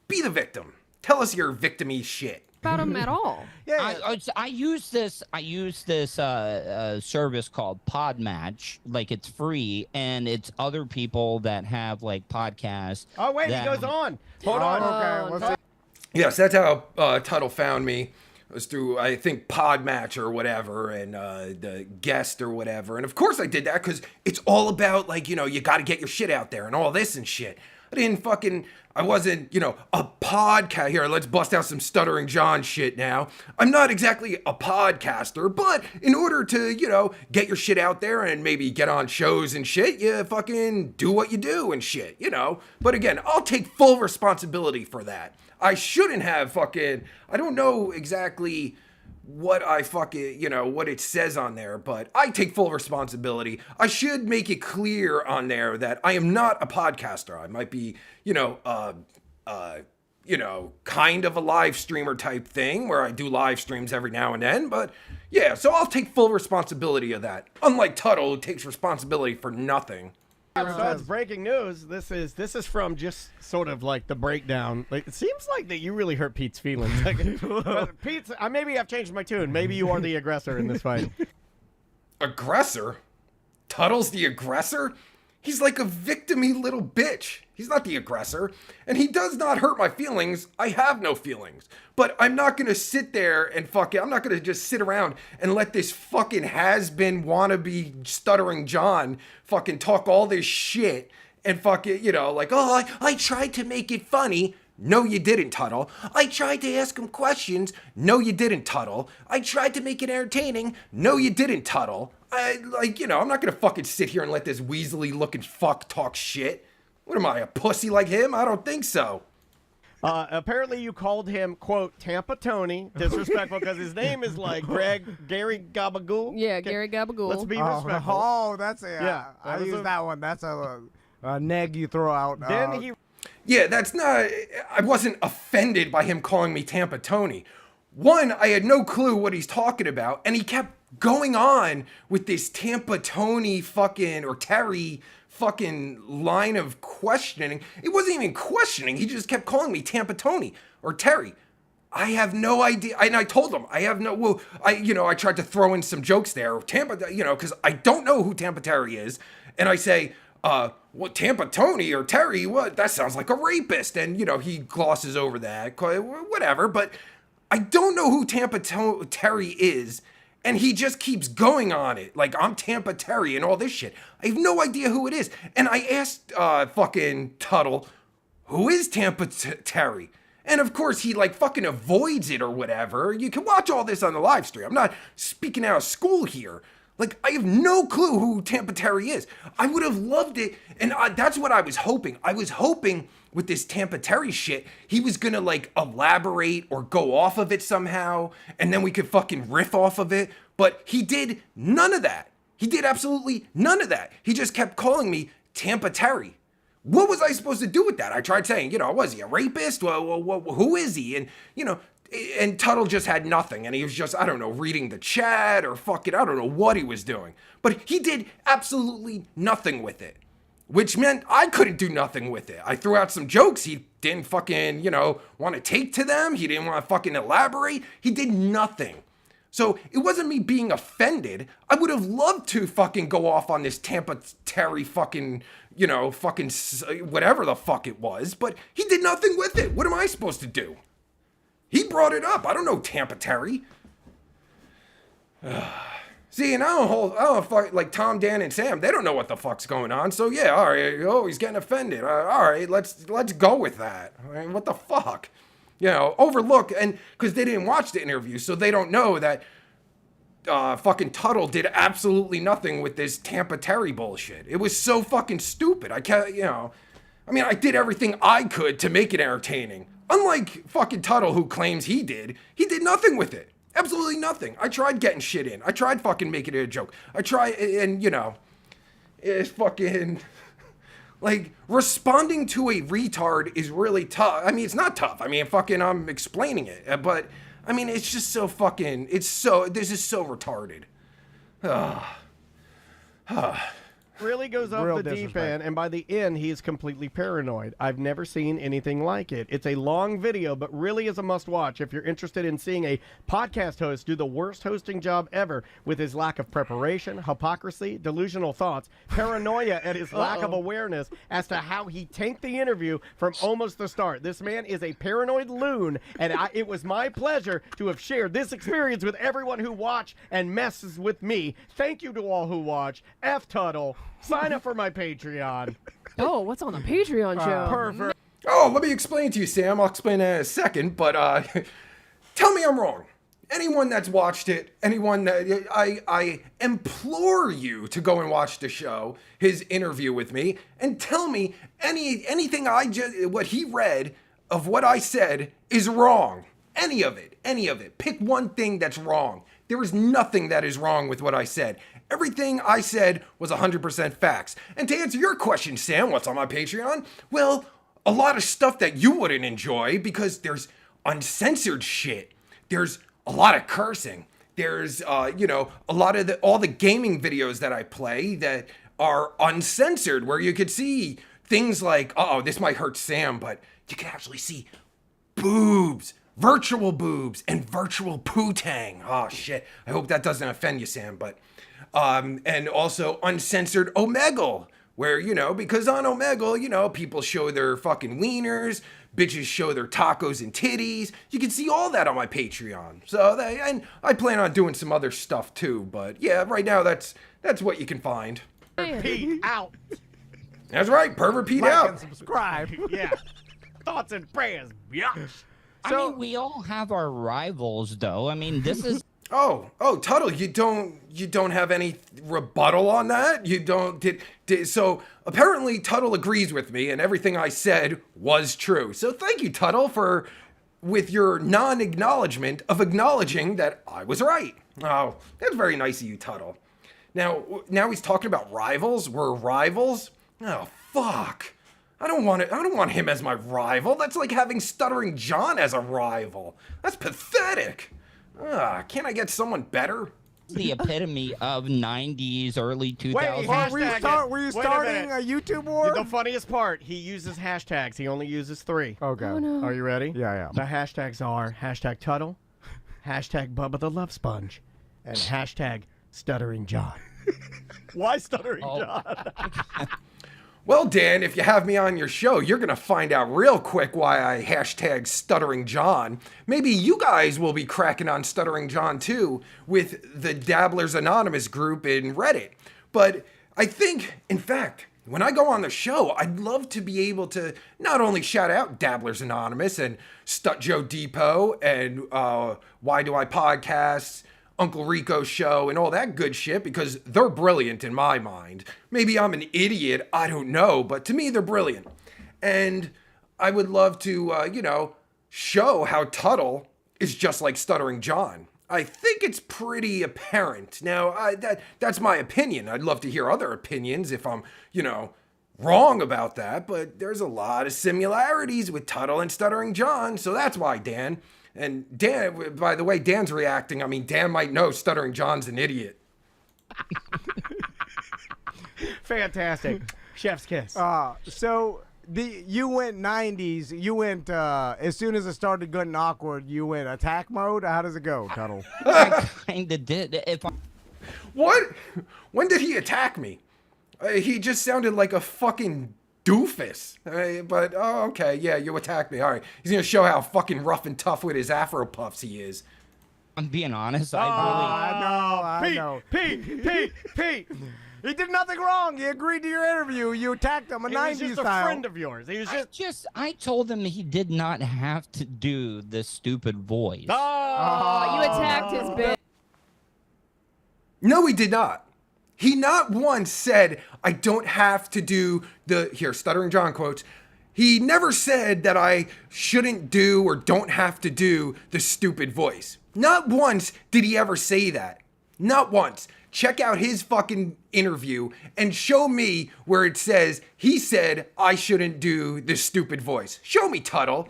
Be the victim. Tell us your victim-y shit. about him at all? I use this service called Podmatch. Like, it's free, and it's other people that have like podcasts. Oh wait, he goes on. Hold on. Okay. Yes, that's how Tuddle found me. It was through, I think, Podmatch or whatever, and the guest or whatever. And of course I did that because it's all about, like, you know, you got to get your shit out there and all this and shit. I wasn't, a podcast. Here, let's bust out some Stuttering John shit now. I'm not exactly a podcaster, but in order to, get your shit out there and maybe get on shows and shit, you fucking do what you do and shit, But again, I'll take full responsibility for that. I shouldn't have I don't know exactly what I what it says on there, but I take full responsibility. I should make it clear on there that I am not a podcaster. I might be, kind of a live streamer type thing where I do live streams every now and then, but yeah, so I'll take full responsibility of that. Unlike Tuttle, who takes responsibility for nothing. So it's breaking news. This is from just sort of like the breakdown. Like, it seems like that you really hurt Pete's feelings. Pete's, maybe I've changed my tune. Maybe you are the aggressor in this fight. Aggressor? Tuttle's the aggressor? He's like a victim-y little bitch. He's not the aggressor. And he does not hurt my feelings. I have no feelings. But I'm not going to sit there and I'm not going to just sit around and let this fucking has-been wannabe Stuttering John fucking talk all this shit and I tried to make it funny. No, you didn't, Tuttle. I tried to ask him questions. No, you didn't, Tuttle. I tried to make it entertaining. No, you didn't, Tuttle. I'm not gonna fucking sit here and let this weaselly looking fuck talk shit. What am I, a pussy like him? I don't think so. Apparently you called him, quote, Tampa Tony, disrespectful because his name is like Gary Gabagool. Yeah, Gary Gabagool. Let's be respectful. Oh, that's I use that one. That's a neg you throw out. Then Yeah, that's not... I wasn't offended by him calling me Tampa Tony. One, I had no clue what he's talking about, and he kept going on with this Tampa Tony or Terry fucking line of questioning. It wasn't even questioning. He just kept calling me Tampa Tony or Terry. I have no idea. And I told him, I tried to throw in some jokes there. Tampa, because I don't know who Tampa Terry is. And I say, what, Tampa Tony or Terry? What? That sounds like a rapist. And, he glosses over that, whatever. But I don't know who Tampa Terry is. And he just keeps going on it. Like, I'm Tampa Terry and all this shit. I have no idea who it is. And I asked fucking Tuttle, who is Tampa Terry? And of course, he fucking avoids it or whatever. You can watch all this on the live stream. I'm not speaking out of school here. I have no clue who Tampa Terry is. I would have loved it. And that's what I was hoping. I was hoping with this Tampa Terry shit, he was gonna elaborate or go off of it somehow. And then we could fucking riff off of it. But he did none of that. He did absolutely none of that. He just kept calling me Tampa Terry. What was I supposed to do with that? I tried saying, was he a rapist? Well, who is he? And, and Tuttle just had nothing. And he was just, I don't know, reading the chat or I don't know what he was doing. But he did absolutely nothing with it, which meant I couldn't do nothing with it. I threw out some jokes. He didn't fucking, want to take to them. He didn't want to fucking elaborate. He did nothing. So it wasn't me being offended. I would have loved to fucking go off on this Tampa Terry fucking, fucking whatever the fuck it was, but he did nothing with it. What am I supposed to do? He brought it up. I don't know Tampa Terry. See, and I don't fuck like Tom, Dan, and Sam. They don't know what the fuck's going on. So yeah, all right. Oh, he's getting offended. All right, let's go with that. I mean, what the fuck? Overlook, and because they didn't watch the interview, so they don't know that fucking Tuttle did absolutely nothing with this Tampa Terry bullshit. It was so fucking stupid. I can't, I did everything I could to make it entertaining. Unlike fucking Tuttle, who claims he did nothing with it. Absolutely nothing. I tried getting shit in. I tried fucking making it a joke. I tried, and it's fucking... responding to a retard is really tough. I mean, it's not tough. I mean, I'm explaining it. But, it's just so fucking, this is so retarded. Really goes off the deep end, and by the end, he's completely paranoid. I've never seen anything like it. It's a long video, but really is a must-watch if you're interested in seeing a podcast host do the worst hosting job ever with his lack of preparation, hypocrisy, delusional thoughts, paranoia, and his lack of awareness as to how he tanked the interview from almost the start. This man is a paranoid loon, and it was my pleasure to have shared this experience with everyone who watched and messes with me. Thank you to all who watch. F Tuttle. Sign up for my Patreon. Oh, what's on the Patreon show? Pervert. Oh, let me explain to you, Sam. I'll explain that in a second, but tell me I'm wrong. Anyone that's watched it, anyone that I implore you to go and watch the show, his interview with me, and tell me anything what he read of what I said is wrong. Any of it. Pick one thing that's wrong. There is nothing that is wrong with what I said. Everything I said was 100% facts. And to answer your question, Sam, what's on my Patreon? Well, a lot of stuff that you wouldn't enjoy because there's uncensored shit. There's a lot of cursing. There's, a lot of all the gaming videos that I play that are uncensored where you could see things like, this might hurt Sam, but you can actually see boobs, virtual boobs, and virtual poo-tang. Oh, shit. I hope that doesn't offend you, Sam, but, and also uncensored Omegle, where, because on Omegle, people show their fucking wieners, bitches show their tacos and titties. You can see all that on my Patreon. So, and I plan on doing some other stuff too, but yeah, right now that's what you can find. Pete out. That's right, Pervert Pete Like out. and subscribe. Yeah. Thoughts and prayers. Biatch. I mean, we all have our rivals, though. I mean, this is Oh, Tuttle, you don't have any rebuttal on that? You don't so apparently Tuttle agrees with me and everything I said was true. So thank you, Tuttle, with your non-acknowledgement of acknowledging that I was right. Oh, that's very nice of you, Tuttle. Now he's talking about rivals. We're rivals? Oh, fuck. I don't want him as my rival. That's like having Stuttering John as a rival. That's pathetic. Can't I get someone better? the epitome of 90s, early 2000s. Were you starting a YouTube war? The funniest part, he uses hashtags. He only uses 3. Okay. Oh, no. Are you ready? Yeah. The hashtags are hashtag Tuttle, hashtag Bubba the Love Sponge, and hashtag Stuttering John. Why Stuttering John? Well, Dan, if you have me on your show, you're going to find out real quick why I hashtag Stuttering John. Maybe you guys will be cracking on Stuttering John too with the Dabblers Anonymous group in Reddit. But I think, in fact, when I go on the show, I'd love to be able to not only shout out Dabblers Anonymous and Stut Joe Depot and Why Do I Podcasts, Uncle Rico's show, and all that good shit, because they're brilliant in my mind. Maybe I'm an idiot, I don't know, but to me, they're brilliant. And I would love to, show how Tuttle is just like Stuttering John. I think it's pretty apparent. Now, that's my opinion. I'd love to hear other opinions if I'm, wrong about that, but there's a lot of similarities with Tuttle and Stuttering John, so that's why, Dan. And Dan, by the way, Dan's reacting. I mean, Dan might know Stuttering John's an idiot. Fantastic. Chef's kiss. So you went 90s. You went as soon as it started getting awkward. You went attack mode. How does it go, Tuttle? I kind of did. What? When did he attack me? He just sounded like a fucking doofus. But okay, yeah, you attacked me. All right, he's gonna show how fucking rough and tough with his Afro puffs he is. I'm being honest. I know. Pete. He did nothing wrong. He agreed to your interview. You attacked him a 90s He was just style. a friend of yours. He was just... I told him he did not have to do this stupid voice. Oh, you attacked his bit. No, he did not. He not once said, I don't have to do Stuttering John quotes. He never said that I shouldn't do or don't have to do the stupid voice. Not once did he ever say that. Not once. Check out his fucking interview and show me where it says he said I shouldn't do this stupid voice. Show me, Tuttle.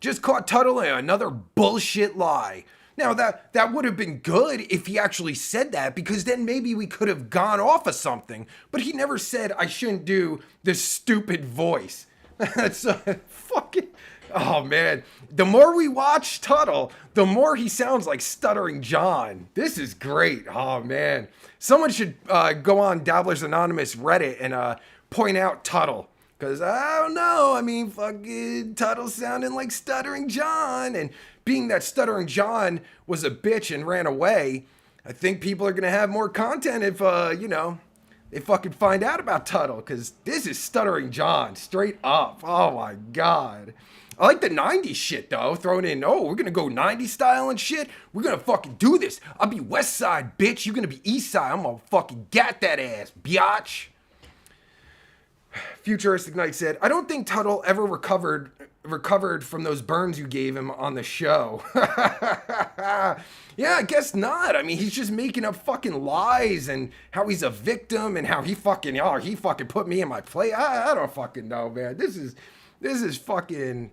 Just caught Tuttle in another bullshit lie. Now, that would have been good if he actually said that, because then maybe we could have gone off of something. But he never said I shouldn't do this stupid voice. That's fucking... Oh, man. The more we watch Tuttle, the more he sounds like Stuttering John. This is great. Oh, man. Someone should go on Dabblers Anonymous Reddit and point out Tuttle. Because, I don't know, I mean, fucking Tuttle sounding like Stuttering John. And being that Stuttering John was a bitch and ran away, I think people are going to have more content if, they fucking find out about Tuttle, because this is Stuttering John, straight up. Oh my God. I like the 90s shit, though, throwing in, oh, we're gonna go 90s style and shit. We're gonna fucking do this. I'll be West Side, bitch. You're gonna be East Side. I'm gonna fucking get that ass, biatch. Futuristic Knight said, I don't think Tuttle ever recovered from those burns you gave him on the show. Yeah, I guess not. I mean, he's just making up fucking lies and how he's a victim and how he fucking put me in my place. I don't fucking know, man. This is fucking,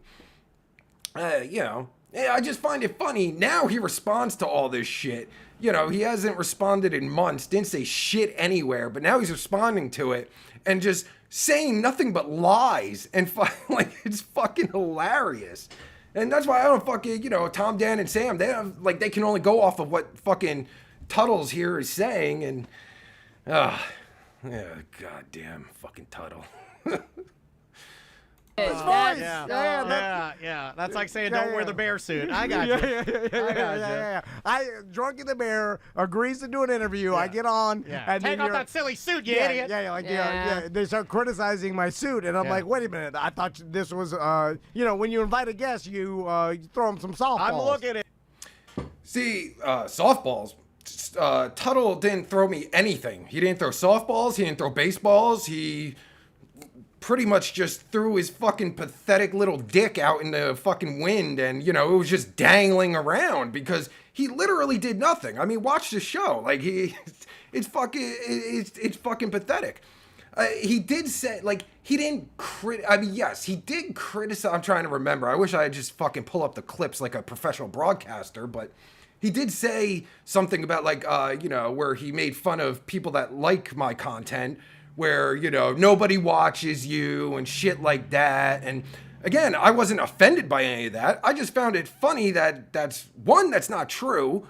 you know, I just find it funny. Now he responds to all this shit. You know, he hasn't responded in months, didn't say shit anywhere, but now he's responding to it and just saying nothing but lies. And like, it's fucking hilarious. And that's why I don't fucking, you know, Tom, Dan, and Sam, they can only go off of what fucking Tuddles here is saying. And, yeah, goddamn fucking Tuttle. Yeah. That's like saying don't wear the bear suit. I got you. I Drunky the Bear agrees to do an interview. I get on. And take off that silly suit, you idiot. They start criticizing my suit, and I'm like, wait a minute. I thought this was, you know, when you invite a guest, you throw them some softballs. I'm looking at it. See, softballs. Tuttle didn't throw me anything. He didn't throw softballs. He didn't throw baseballs. He pretty much just threw his fucking pathetic little dick out in the fucking wind, and, you know, it was just dangling around because he literally did nothing. I mean, watch the show. Like, it's fucking pathetic. He did say, like, he didn't yes, he did criticize. I'm trying to remember. I wish I had just fucking pull up the clips like a professional broadcaster, but he did say something about, like, you know, where he made fun of people that like my content, where, you know, nobody watches you and shit like that. And again, I wasn't offended by any of that. I just found it funny that that's not true.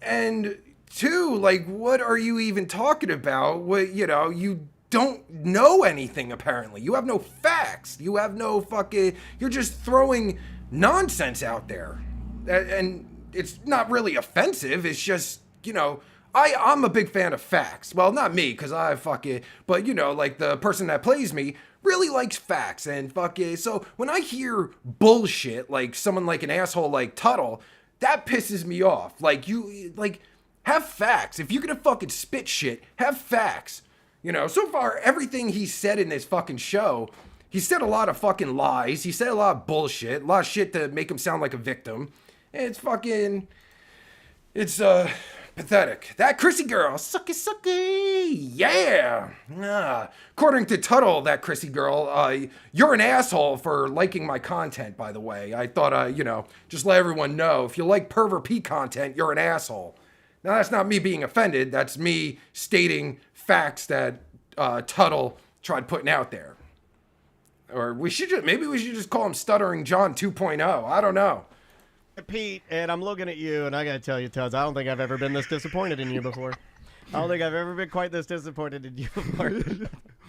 And two, like, what are you even talking about? What, you know, you don't know anything, apparently. You have no facts. You have no fucking, you're just throwing nonsense out there. And it's not really offensive. It's just, you know, I'm a big fan of facts. Well, not me, because I fucking, but, you know, like, the person that plays me really likes facts and fucking, so when I hear bullshit, like someone like an asshole like Tuttle, that pisses me off. Like, you, like, have facts. If you're gonna fucking spit shit, have facts. You know, so far, everything he said in this fucking show, he said a lot of fucking lies. He said a lot of bullshit, a lot of shit to make him sound like a victim. And it's fucking, it's, pathetic. That Chrissy girl, sucky, yeah. According to Tuttle, that Chrissy girl, you're an asshole for liking my content, by the way. I thought, you know, just let everyone know, if you like Pervert P content, you're an asshole. Now, that's not me being offended. That's me stating facts that Tuttle tried putting out there. Or maybe we should just call him Stuttering John 2.0. I don't know. Pete, and I'm looking at you, and I gotta tell you, Tuds, I don't think I've ever been this disappointed in you before. I don't think I've ever been quite this disappointed in you before.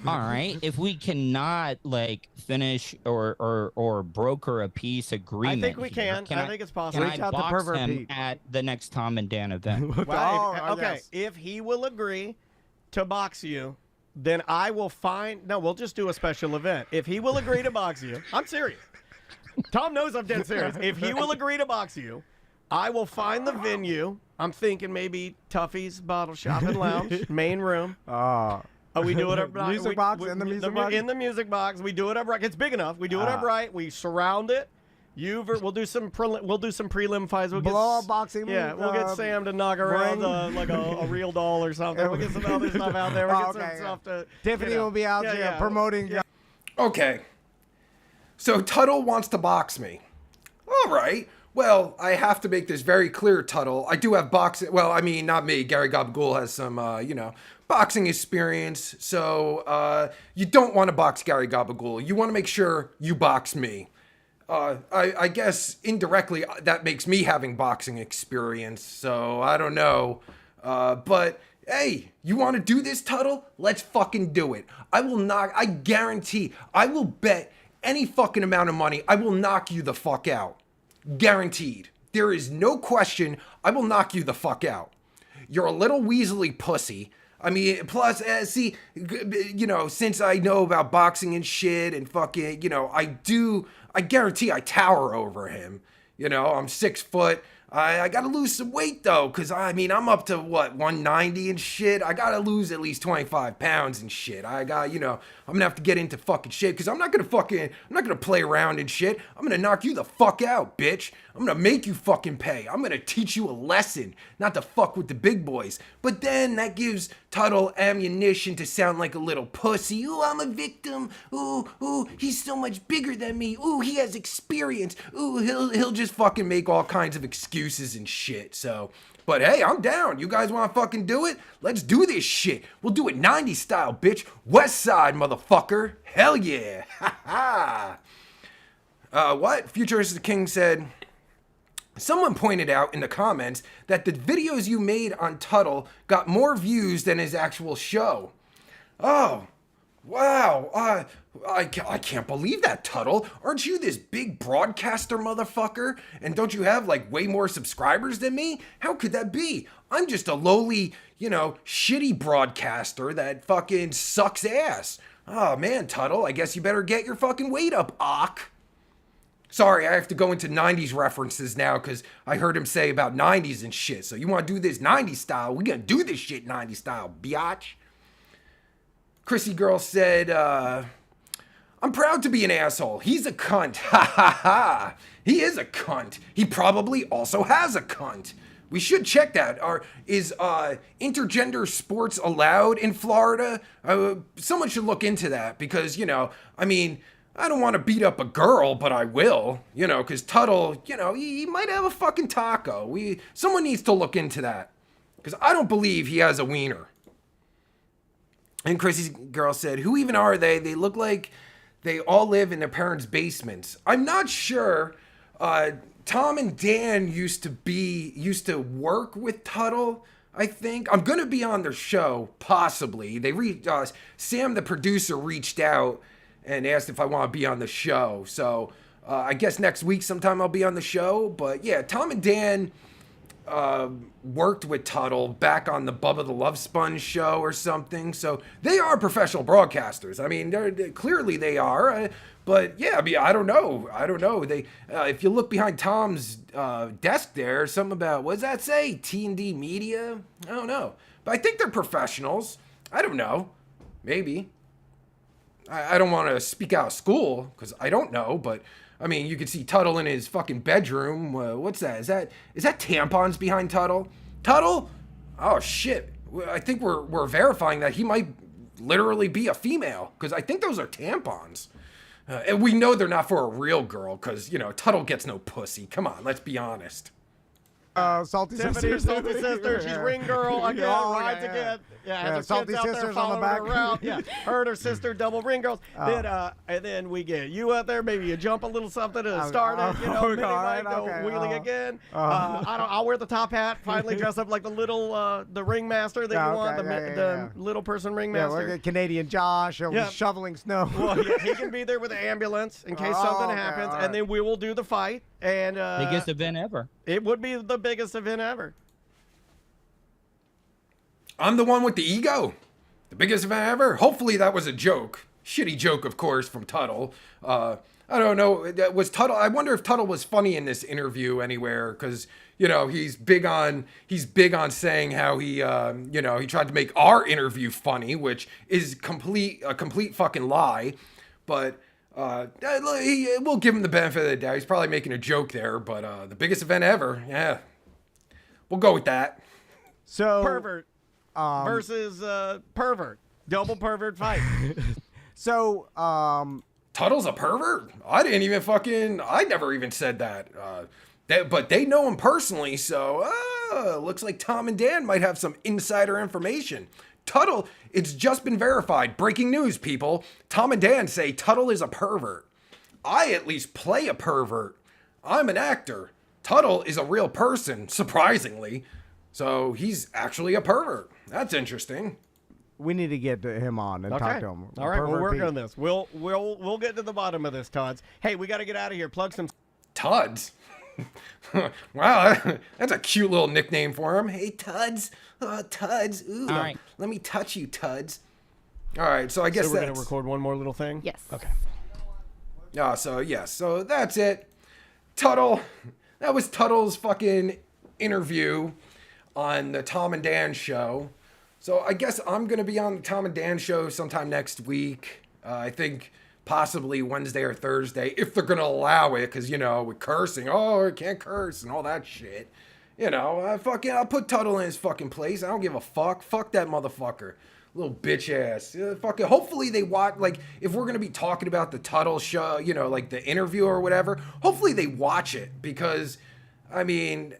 All right, if we cannot, like, finish or broker a peace agreement, I think we can. I think it's possible. Can I box him at the next Tom and Dan event? If he will agree to box you, then I will find. No, we'll just do a special event. If he will agree to box you, I'm serious. Tom knows I'm dead serious. If he will agree to box you, I will find the venue. I'm thinking maybe Tuffy's Bottle Shop and Lounge, main room. We do it up right. Music box in the music box? In the music box. We do it up right. It's big enough. We do it up right. We surround it. We'll do some prelim fights. We'll blow up boxing. Yeah, we'll get Sam to knock around like a real doll or something. We'll get some other stuff out there. We'll get some stuff to. Tiffany will be out there promoting. Yeah. Okay. So Tuttle wants to box me. All right. Well, I have to make this very clear, Tuttle. I do have boxing. Well, I mean, not me. Gary Gabagool has some, you know, boxing experience. So you don't want to box Gary Gabagool. You want to make sure you box me. I guess indirectly that makes me having boxing experience. So I don't know. But hey, you want to do this, Tuttle? Let's fucking do it. I guarantee, I will bet any fucking amount of money, I will knock you the fuck out. Guaranteed. There is no question, I will knock you the fuck out. You're a little weaselly pussy. I mean, plus, see, you know, since I know about boxing and shit and fucking, you know, I guarantee I tower over him. You know, I'm 6 foot. I gotta lose some weight though, cause I mean, I'm up to what, 190 and shit. I gotta lose at least 25 pounds and shit. I got, you know, I'm gonna have to get into fucking shit, cause I'm not gonna play around and shit. I'm gonna knock you the fuck out, bitch. I'm gonna make you fucking pay. I'm gonna teach you a lesson, not to fuck with the big boys. But then that gives Tuttle ammunition to sound like a little pussy. Ooh, I'm a victim. Ooh, he's so much bigger than me. Ooh, he has experience. Ooh, he'll just fucking make all kinds of excuses and shit. So, but hey, I'm down. You guys wanna fucking do it? Let's do this shit. We'll do it 90s style, bitch. West Side, motherfucker. Hell yeah. Ha ha. What? Futuristic King said, someone pointed out in the comments that the videos you made on Tuttle got more views than his actual show. Oh, wow. I can't believe that, Tuttle. Aren't you this big broadcaster motherfucker? And don't you have like way more subscribers than me? How could that be? I'm just a lowly, you know, shitty broadcaster that fucking sucks ass. Oh man, Tuttle, I guess you better get your fucking weight up, Ock. Sorry, I have to go into 90s references now because I heard him say about 90s and shit. So you want to do this 90s style? We're going to do this shit 90s style, biatch. Chrissy Girl said, I'm proud to be an asshole. He's a cunt. Ha ha ha. He is a cunt. He probably also has a cunt. We should check that. Is intergender sports allowed in Florida? Someone should look into that because, you know, I mean, I don't want to beat up a girl, but I will, you know, because Tuttle, you know, he might have a fucking taco. Someone needs to look into that because I don't believe he has a wiener. And Chrissy's Girl said, who even are they? They look like they all live in their parents' basements. I'm not sure. Tom and Dan used to work with Tuttle, I think. I'm going to be on their show, possibly. Sam, the producer, reached out and asked if I want to be on the show. So I guess next week sometime I'll be on the show. But yeah, Tom and Dan worked with Tuttle back on the Bubba the Love Sponge show or something. So they are professional broadcasters. I mean, clearly they are. But yeah, I mean, I don't know. They, if you look behind Tom's desk there, something about, what does that say? T&D Media? I don't know. But I think they're professionals. I don't know. Maybe. I don't want to speak out of school because I don't know, but I mean, you could see Tuttle in his fucking bedroom. What's that? Is that tampons behind Tuttle? Tuttle? Oh shit! I think we're verifying that he might literally be a female because I think those are tampons, and we know they're not for a real girl because you know Tuttle gets no pussy. Come on, let's be honest. Salty Tiffany, Sisters. Salty Sister. She's ring girl again, rides again. Yeah, has her Salty kids out there Sisters on the following back. her around. Yeah, her and her sister, double ring girls. And then we get you out there. Maybe you jump a little something to start it. You know, maybe right, go okay, wheeling again. I'll wear the top hat. Finally dress up like the little the ringmaster that you want, the little person ringmaster. Yeah, like Canadian Josh. He'll be shoveling snow. Well, he can be there with an ambulance in case something happens, and then we will do the fight. And biggest event ever. It would be the biggest event ever. I'm the one with the ego. The biggest event ever. Hopefully that was a joke. Shitty joke, of course, from Tuttle. I don't know. Was Tuttle? I wonder if Tuttle was funny in this interview anywhere, because you know he's big on saying how he he tried to make our interview funny, which is a complete fucking lie. But we'll give him the benefit of the doubt. He's probably making a joke there. But the biggest event ever, yeah, we'll go with that. So Pervert versus Pervert. Double pervert fight. So, Tuttle's a pervert? I never even said that. But they know him personally, so looks like Tom and Dan might have some insider information. Tuttle, it's just been verified. Breaking news, people. Tom and Dan say Tuttle is a pervert. I at least play a pervert. I'm an actor. Tuttle is a real person, surprisingly. So he's actually a pervert. That's interesting. we need to get him on and talk to him. All right, we'll work on this. We'll get to the bottom of this, Tuds. Hey, we got to get out of here. Plug some Tuds. Wow, that's a cute little nickname for him. Hey, Tuds. Tuds. Ooh, All right. let me touch you, Tuds. All right, so I guess So we're that's... gonna record one more little thing. Yes. Okay. So that's it. Tuttle. That was Tuttle's fucking interview on the Tom and Dan show. So I guess I'm going to be on the Tom and Dan show sometime next week. I think possibly Wednesday or Thursday, if they're going to allow it, because, you know, with cursing, I can't curse and all that shit. You know, I'll put Tuttle in his fucking place. I don't give a fuck. Fuck that motherfucker. Little bitch ass. Fucking. Hopefully they watch, like, if we're going to be talking about the Tuttle show, you know, like the interview or whatever, hopefully they watch it, because, I mean,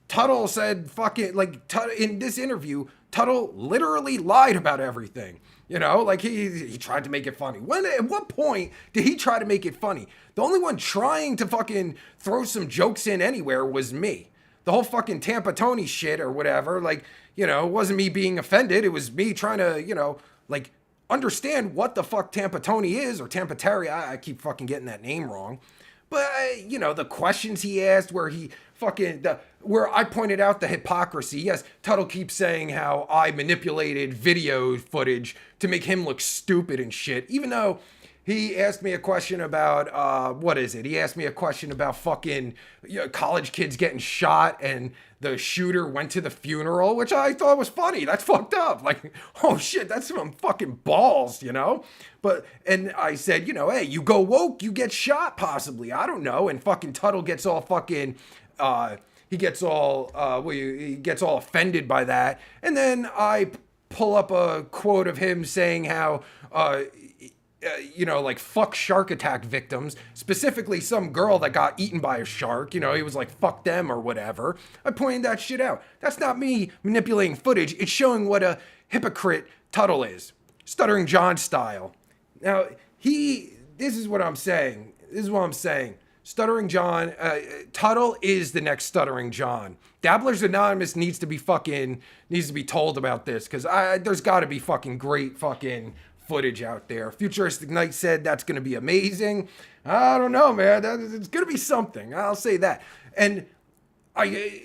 Tuttle said fucking, like, in this interview, Tuttle literally lied about everything. You know, like, he tried to make it funny. At what point did he try to make it funny? The only one trying to fucking throw some jokes in anywhere was me. The whole fucking Tampa Tony shit or whatever, like, you know, it wasn't me being offended. It was me trying to, you know, like, understand what the fuck Tampa Tony is, or Tampa Terry. I keep fucking getting that name wrong. But, you know, the questions he asked where I pointed out the hypocrisy. Yes, Tuttle keeps saying how I manipulated video footage to make him look stupid and shit, even though he asked me a question about, what is it? He asked me a question about fucking college kids getting shot and the shooter went to the funeral, which I thought was funny. That's fucked up. Like, oh shit, that's some fucking balls, you know? And I said, you know, hey, you go woke, you get shot possibly. I don't know. And fucking Tuttle gets all fucking, he gets all offended by that. And then I pull up a quote of him saying how, you know, like, fuck shark attack victims, specifically some girl that got eaten by a shark. You know, he was like, fuck them or whatever. I pointed that shit out. That's not me manipulating footage. It's showing what a hypocrite Tuttle is. Stuttering John style. Now, this is what I'm saying. Stuttering John, Tuttle is the next Stuttering John. Dabblers Anonymous needs to be told about this, because there's got to be fucking great fucking footage out there. Futuristic Knight said that's going to be amazing. I don't know, man. It's going to be something. I'll say that. And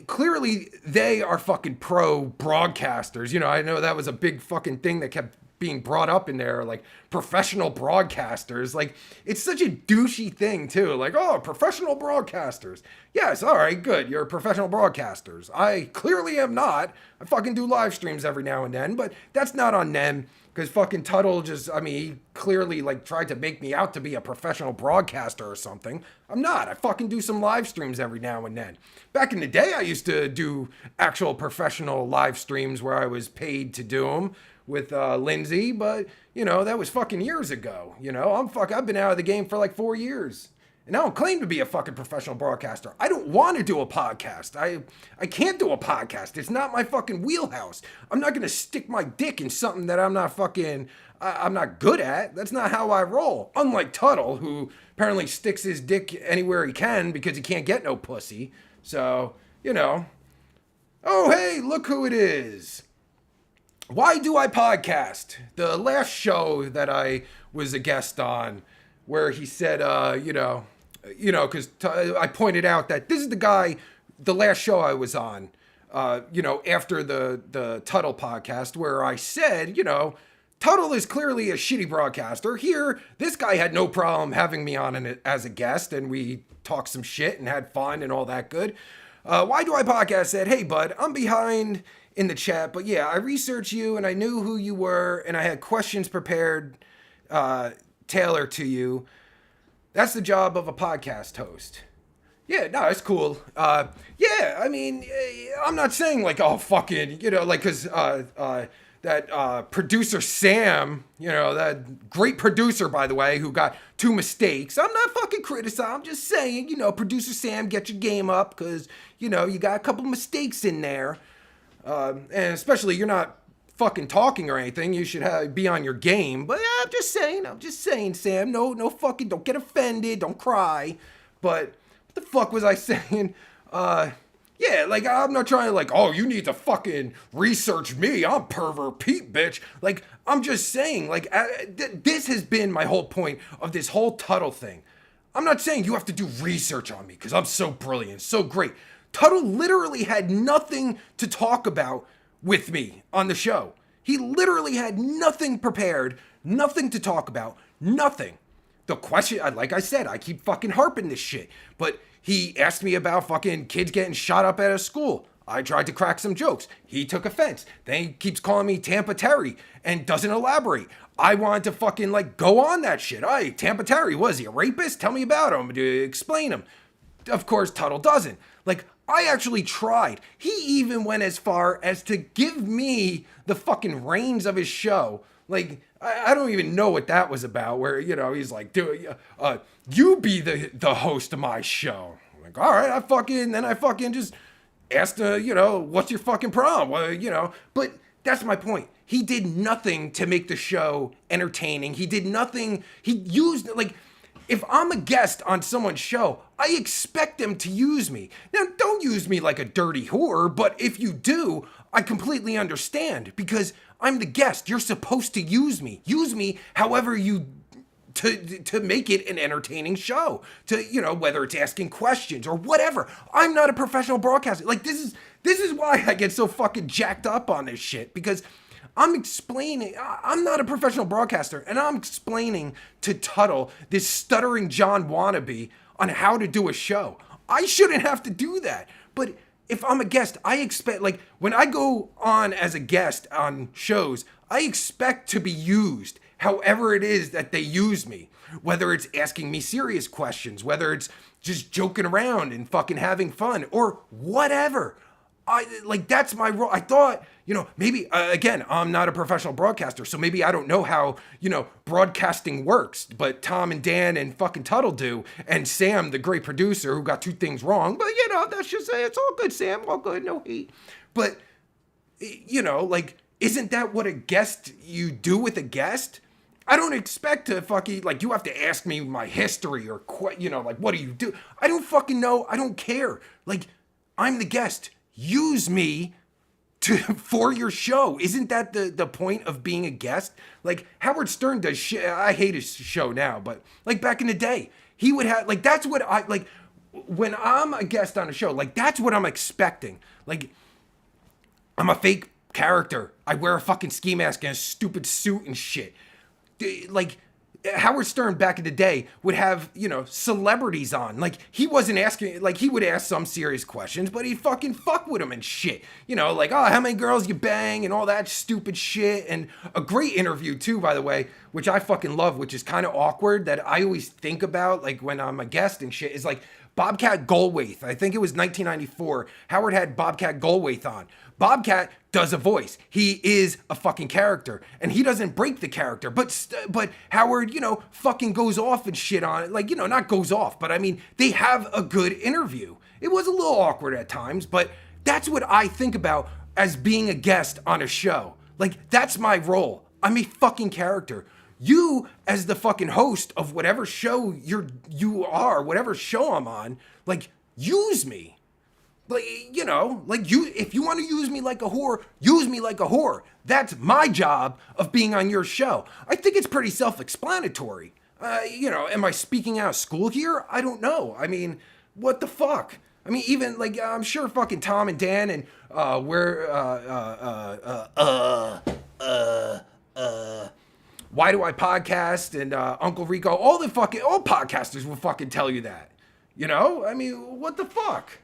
clearly they are fucking pro broadcasters. You know, I know that was a big fucking thing that kept being brought up in there, like professional broadcasters. Like, it's such a douchey thing too. Like, oh, professional broadcasters. Yes, all right, good. You're professional broadcasters. I clearly am not. I fucking do live streams every now and then, but that's not on them. Because fucking Tuttle he clearly, like, tried to make me out to be a professional broadcaster or something. I'm not. I fucking do some live streams every now and then. Back in the day, I used to do actual professional live streams where I was paid to do them with Lindsay, but, you know, that was fucking years ago. You know, I've been out of the game for like 4 years. And I don't claim to be a fucking professional broadcaster. I don't want to do a podcast. I can't do a podcast. It's not my fucking wheelhouse. I'm not going to stick my dick in something that I'm not good at. That's not how I roll. Unlike Tuttle, who apparently sticks his dick anywhere he can because he can't get no pussy. So, you know. Oh, hey, look who it is. Why do I podcast? The last show that I was a guest on, where he said, because I pointed out that this is the guy, the last show I was on, after the Tuttle podcast, where I said, you know, Tuttle is clearly a shitty broadcaster. Here, this guy had no problem having me on as a guest, and we talked some shit and had fun and all that good. Why do I podcast? Said, hey, bud, I'm behind in the chat, but yeah, I researched you, and I knew who you were, and I had questions prepared, tailored to you. That's the job of a podcast host. Yeah, no, it's cool. Yeah, I mean, I'm not saying like, oh, fucking, you know, like, because that producer Sam, you know, that great producer, by the way, who got 2 mistakes. I'm not fucking criticizing. I'm just saying, you know, producer Sam, get your game up, because, you know, you got a couple mistakes in there. And especially you're not fucking talking or anything. You should be on your game. But yeah, I'm just saying, Sam. No fucking, don't get offended. Don't cry. But what the fuck was I saying? Yeah, like, I'm not trying to, like, oh, you need to fucking research me. I'm Pervert Pete, bitch. Like, I'm just saying, like, this has been my whole point of this whole Tuttle thing. I'm not saying you have to do research on me because I'm so brilliant, so great. Tuttle literally had nothing to talk about with me on the show. He literally had nothing prepared, nothing to talk about, nothing. The question, like I said, I keep fucking harping this shit, but he asked me about fucking kids getting shot up at a school. I tried to crack some jokes. He took offense. Then he keeps calling me Tampa Terry and doesn't elaborate. I wanted to fucking like go on that shit. Hey, Tampa Terry, was he a rapist? Tell me about him. Explain him. Of course, Tuttle doesn't. Like, I actually tried. He even went as far as to give me the fucking reins of his show. Like, I don't even know what that was about, where, you know, he's like, dude, you be the host of my show. I'm like, all right, I fucking just asked, you know, what's your fucking problem? Well, you know, but that's my point. He did nothing to make the show entertaining. He did nothing. He used, like, if I'm a guest on someone's show, I expect them to use me. Now, don't use me like a dirty whore, but if you do, I completely understand because I'm the guest. You're supposed to use me. Use me however you to make it an entertaining show. To, you know, whether it's asking questions or whatever. I'm not a professional broadcaster. Like, this is why I get so fucking jacked up on this shit, because I'm explaining, I'm not a professional broadcaster, and I'm explaining to Tuttle, this stuttering John wannabe, on how to do a show. I shouldn't have to do that. But if I'm a guest, I expect, like, when I go on as a guest on shows, I expect to be used however it is that they use me. Whether it's asking me serious questions, whether it's just joking around and fucking having fun, or whatever. That's my role. I thought, you know, maybe, again, I'm not a professional broadcaster, so maybe I don't know how, you know, broadcasting works, but Tom and Dan and fucking Tuttle do, and Sam, the great producer, who got 2 things wrong, but, you know, that's just, it's all good, Sam, all good, no hate. But, you know, like, isn't that what a guest, you do with a guest? I don't expect to fucking, like, you have to ask me my history, or, you know, like, what do you do? I don't fucking know, I don't care. Like, I'm the guest. Use me for your show. Isn't that the point of being a guest? Like, Howard Stern does shit. I hate his show now, but like back in the day, he would have, like, that's what I, like, when I'm a guest on a show, like, that's what I'm expecting. Like, I'm a fake character. I wear a fucking ski mask and a stupid suit and shit. Like, Howard Stern back in the day would have, you know, celebrities on. Like, he wasn't asking, like, he would ask some serious questions, but he'd fucking fuck with them and shit. You know, like, oh, how many girls you bang and all that stupid shit. And a great interview too, by the way, which I fucking love, which is kind of awkward, that I always think about, like, when I'm a guest and shit, is like Bobcat Goldthwait. I think it was 1994. Howard had Bobcat Goldthwait on. Bobcat does a voice. He is a fucking character, and he doesn't break the character. But Howard, you know, fucking goes off and shit on it. Like, you know, not goes off, but I mean, they have a good interview. It was a little awkward at times, but that's what I think about as being a guest on a show. Like, that's my role. I'm a fucking character. You, as the fucking host of whatever show you are, whatever show I'm on, like, use me. Like, you know, like, you, if you want to use me like a whore, use me like a whore. That's my job of being on your show. I think it's pretty self-explanatory. You know, am I speaking out of school here? I don't know. I mean, what the fuck? I mean, even, like, I'm sure fucking Tom and Dan and, Why Do I Podcast and, Uncle Rico, all podcasters will fucking tell you that. You know? I mean, what the fuck?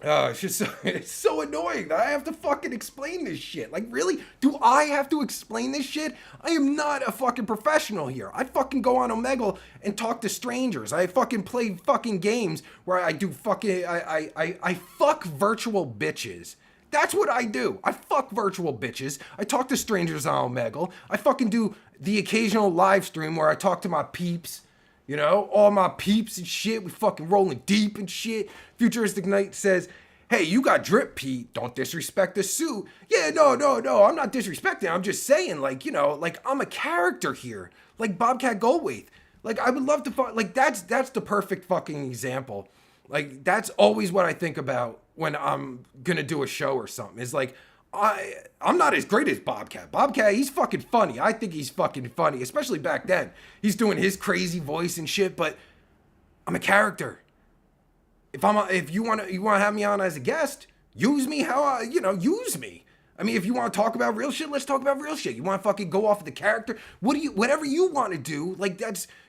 It's just it's so annoying that I have to fucking explain this shit. Like, really? Do I have to explain this shit? I am not a fucking professional here. I fucking go on Omegle and talk to strangers. I fucking play fucking games where I do fucking, I fuck virtual bitches. That's what I do. I fuck virtual bitches. I talk to strangers on Omegle. I fucking do the occasional live stream where I talk to my peeps. You know, all my peeps and shit, we fucking rolling deep and shit. Futuristic Knight says, hey, you got drip, Pete. Don't disrespect the suit. Yeah, no, I'm not disrespecting. I'm just saying, like, you know, like, I'm a character here. Like Bobcat Goldthwait. Like, I would love to, like, that's the perfect fucking example. Like, that's always what I think about when I'm gonna do a show or something. It's like, I'm not as great as Bobcat. Bobcat, he's fucking funny. I think he's fucking funny, especially back then. He's doing his crazy voice and shit, but I'm a character. If you want to have me on as a guest, use me use me. I mean, if you want to talk about real shit, let's talk about real shit. You want to fucking go off of the character? Whatever you want to do, like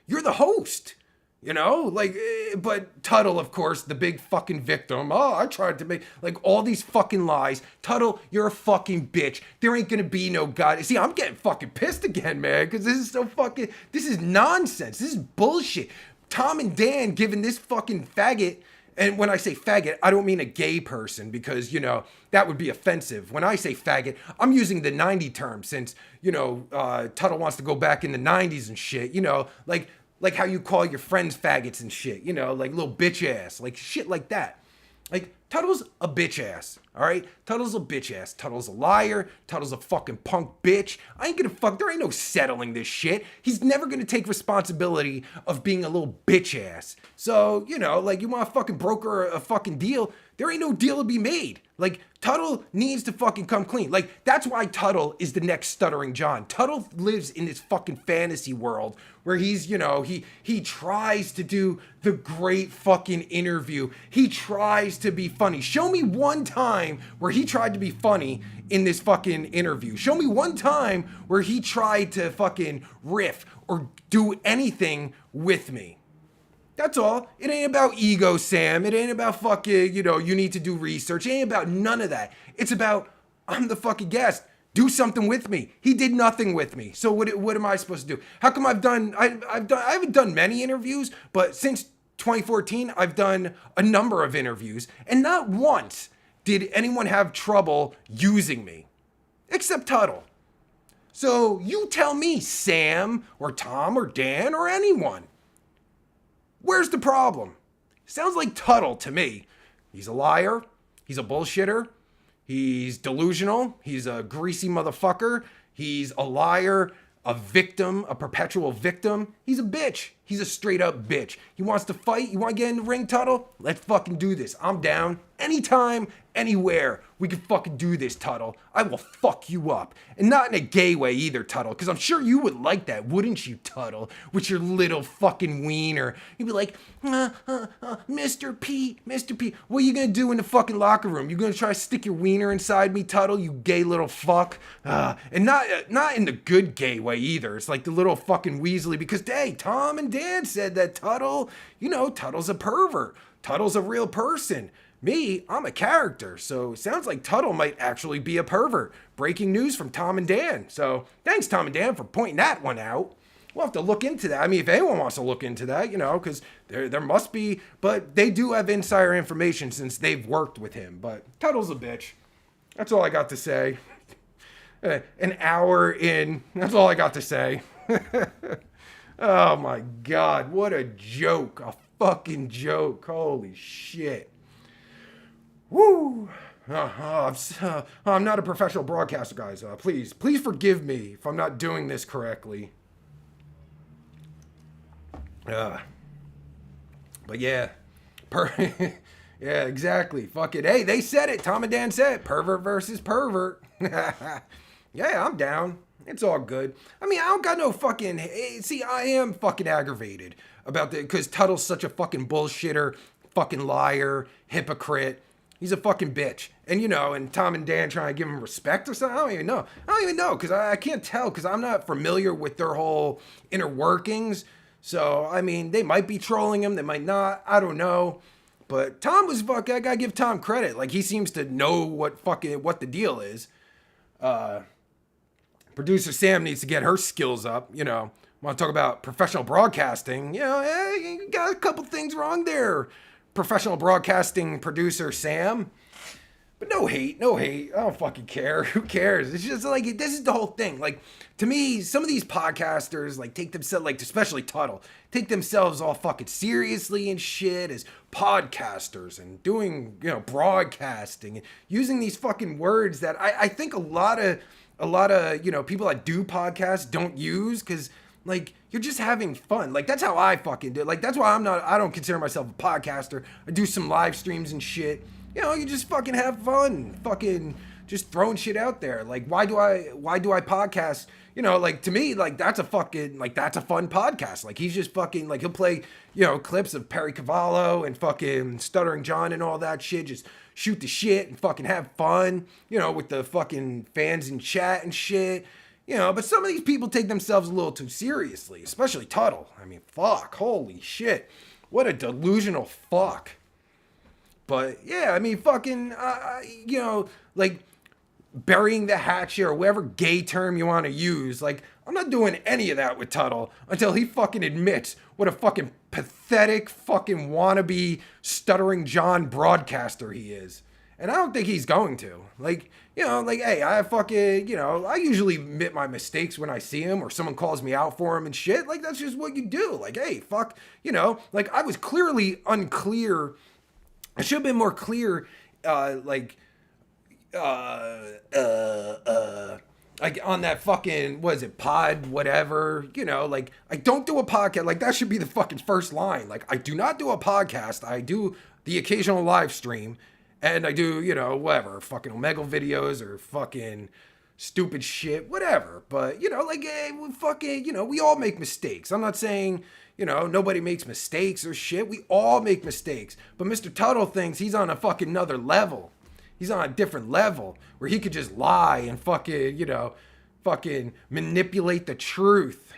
you're the host. You know, like, but Tuttle, of course, the big fucking victim. Oh, I tried to make, like, all these fucking lies. Tuttle, you're a fucking bitch. There ain't gonna be no God. See, I'm getting fucking pissed again, man, because this is nonsense. This is bullshit. Tom and Dan giving this fucking faggot, and when I say faggot, I don't mean a gay person, because, you know, that would be offensive. When I say faggot, I'm using the 90 term, since, you know, Tuttle wants to go back in the 90s and shit, you know, like how you call your friends faggots and shit, you know, like little bitch ass, like shit like that. Like, Tuttle's a bitch ass, all right? Tuttle's a bitch ass. Tuttle's a liar. Tuttle's a fucking punk bitch. I ain't gonna there ain't no settling this shit. He's never gonna take responsibility of being a little bitch ass. So, you know, like, you wanna fucking broker a fucking deal, there ain't no deal to be made. Like, Tuttle needs to fucking come clean. Like, that's why Tuttle is the next Stuttering John. Tuttle lives in this fucking fantasy world where he's, you know, he tries to do the great fucking interview. He tries to be funny. Show me one time where he tried to be funny in this fucking interview. Show me one time where he tried to fucking riff or do anything with me. That's all. It ain't about ego, Sam. It ain't about fucking, you know, you need to do research. It ain't about none of that. It's about, I'm the fucking guest. Do something with me. He did nothing with me. So what am I supposed to do? How come I haven't done many interviews, but since 2014, I've done a number of interviews, and not once did anyone have trouble using me, except Tuttle. So you tell me, Sam, or Tom, or Dan, or anyone. Where's the problem? Sounds like Tuttle to me. He's a liar. He's a bullshitter. He's delusional. He's a greasy motherfucker. He's a liar, a victim, a perpetual victim. He's a bitch. He's a straight up bitch. He wants to fight. You want to get in the ring, Tuttle? Let's fucking do this. I'm down. Anytime, anywhere. We can fucking do this, Tuttle. I will fuck you up. And not in a gay way either, Tuttle, because I'm sure you would like that, wouldn't you, Tuttle? With your little fucking wiener. You'd be like, Mr. Pete, what are you gonna do in the fucking locker room? You gonna try to stick your wiener inside me, Tuttle, you gay little fuck? And not in the good gay way either. It's like the little fucking Weasley, because, hey, Tom and Dan said that Tuttle, you know, Tuttle's a pervert. Tuttle's a real person. Me, I'm a character, so it sounds like Tuttle might actually be a pervert. Breaking news from Tom and Dan. So thanks, Tom and Dan, for pointing that one out. We'll have to look into that. I mean, if anyone wants to look into that, you know, because there must be, but they do have insider information since they've worked with him. But Tuttle's a bitch. That's all I got to say. An hour in, that's all I got to say. Oh my God, what a joke. A fucking joke. Holy shit. Woo! I'm not a professional broadcaster, guys. Please forgive me if I'm not doing this correctly. But yeah, yeah, exactly. Fuck it. Hey, they said it. Tom and Dan said it. Pervert versus pervert. Yeah, I'm down. It's all good. I mean, I don't got no fucking. See, I am fucking aggravated about because Tuttle's such a fucking bullshitter, fucking liar, hypocrite. He's a fucking bitch. And, you know, and Tom and Dan trying to give him respect or something. I don't even know because I can't tell because I'm not familiar with their whole inner workings. So, I mean, they might be trolling him. They might not. I don't know. But Tom was fucking, I gotta give Tom credit. Like, he seems to know what the deal is. Producer Sam needs to get her skills up, you know. Want to talk about professional broadcasting? You know, you got a couple things wrong there. Professional broadcasting producer Sam. But no hate. I don't fucking care. Who cares? It's just like, this is the whole thing. Like, to me, some of these podcasters, like, take themselves, like, especially Tuttle, take themselves all fucking seriously and shit as podcasters and doing, you know, broadcasting and using these fucking words that I think a lot of, you know, people that do podcasts don't use because, like, you're just having fun. Like, that's how I fucking do. Like, that's why I don't consider myself a podcaster. I do some live streams and shit. You know, you just fucking have fun. Fucking just throwing shit out there. Like, why do I podcast? You know, like, to me, like, that's a fun podcast. Like, he's just fucking, like, he'll play, you know, clips of Perry Cavallo and fucking Stuttering John and all that shit. Just shoot the shit and fucking have fun, you know, with the fucking fans in chat and shit. You know, but some of these people take themselves a little too seriously, especially Tuttle. I mean, fuck, holy shit. What a delusional fuck. But, yeah, I mean, fucking, you know, like, burying the hatchet or whatever gay term you want to use. Like, I'm not doing any of that with Tuttle until he fucking admits what a fucking pathetic fucking wannabe Stuttering John broadcaster he is. And I don't think he's going to. Like, you know, like, hey, I fucking, you know, I usually admit my mistakes when I see him or someone calls me out for him and shit. Like, that's just what you do. Like, hey, fuck, you know, like, I was clearly unclear. I should have been more clear, like on that fucking, what is it, pod, whatever, you know, like, I don't do a podcast. Like, that should be the fucking first line. Like, I do not do a podcast. I do the occasional live stream, and I do, you know, whatever, fucking Omegle videos or fucking stupid shit, whatever. But, you know, like, fucking, you know, we all make mistakes. I'm not saying, you know, nobody makes mistakes or shit. We all make mistakes. But Mr. Tuttle thinks he's on a fucking another level. He's on a different level where he could just lie and fucking, you know, fucking manipulate the truth.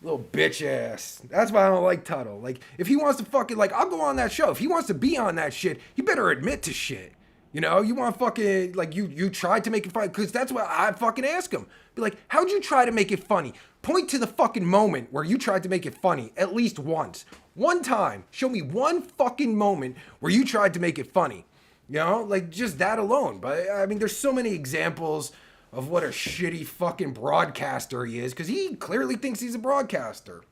Little bitch ass. That's why I don't like Tuttle. Like, if he wants to fucking, like, I'll go on that show. If he wants to be on that shit, he better admit to shit. You know, you want fucking, like, you tried to make it funny, because that's what I fucking ask him. Be like, how'd you try to make it funny? Point to the fucking moment where you tried to make it funny at least once. One time. Show me one fucking moment where you tried to make it funny. You know, like, just that alone. But, I mean, there's so many examples of what a shitty fucking broadcaster he is, because he clearly thinks he's a broadcaster.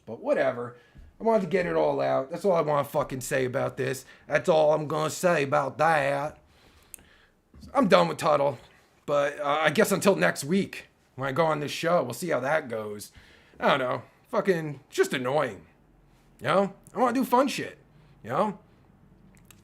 But whatever. I wanted to get it all out. That's all I want to fucking say about this. That's all I'm going to say about that. I'm done with Tuttle. But I guess until next week, when I go on this show, we'll see how that goes. I don't know. Fucking just annoying. You know? I want to do fun shit. You know?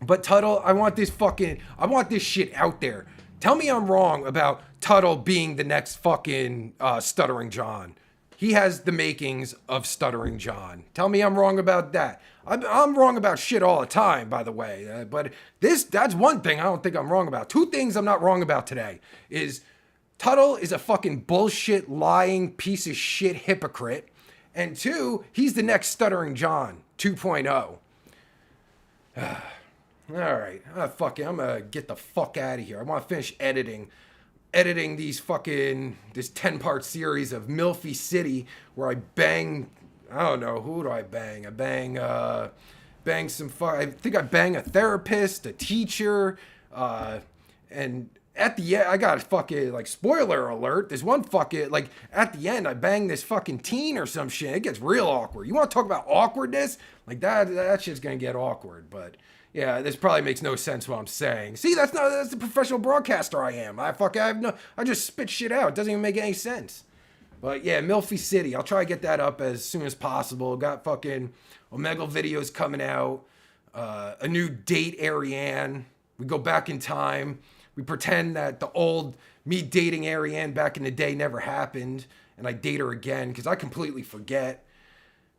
But Tuttle, I want this shit out there. Tell me I'm wrong about Tuttle being the next fucking Stuttering John. He has the makings of Stuttering John. Tell me I'm wrong about that. I'm wrong about shit all the time, by the way. But that's one thing I don't think I'm wrong about. Two things I'm not wrong about today is Tuttle is a fucking bullshit, lying piece of shit hypocrite. And two, he's the next Stuttering John 2.0. All right, fuck it. I'm gonna get the fuck out of here. I want to finish editing this 10-part series of Milfy City where I bang, I don't know, who do I bang? I bang I think I bang a therapist, a teacher, and at the end, I got fucking, like, spoiler alert, there's one fucking, like, at the end, I bang this fucking teen or some shit. It gets real awkward. You want to talk about awkwardness? Like, that shit's gonna get awkward, but yeah, this probably makes no sense what I'm saying. See, that's the professional broadcaster I am. I just spit shit out. It doesn't even make any sense. But yeah, Milfy City. I'll try to get that up as soon as possible. Got fucking Omegle videos coming out. A new date Ariane. We go back in time. We pretend that the old me dating Ariane back in the day never happened. And I date her again because I completely forget.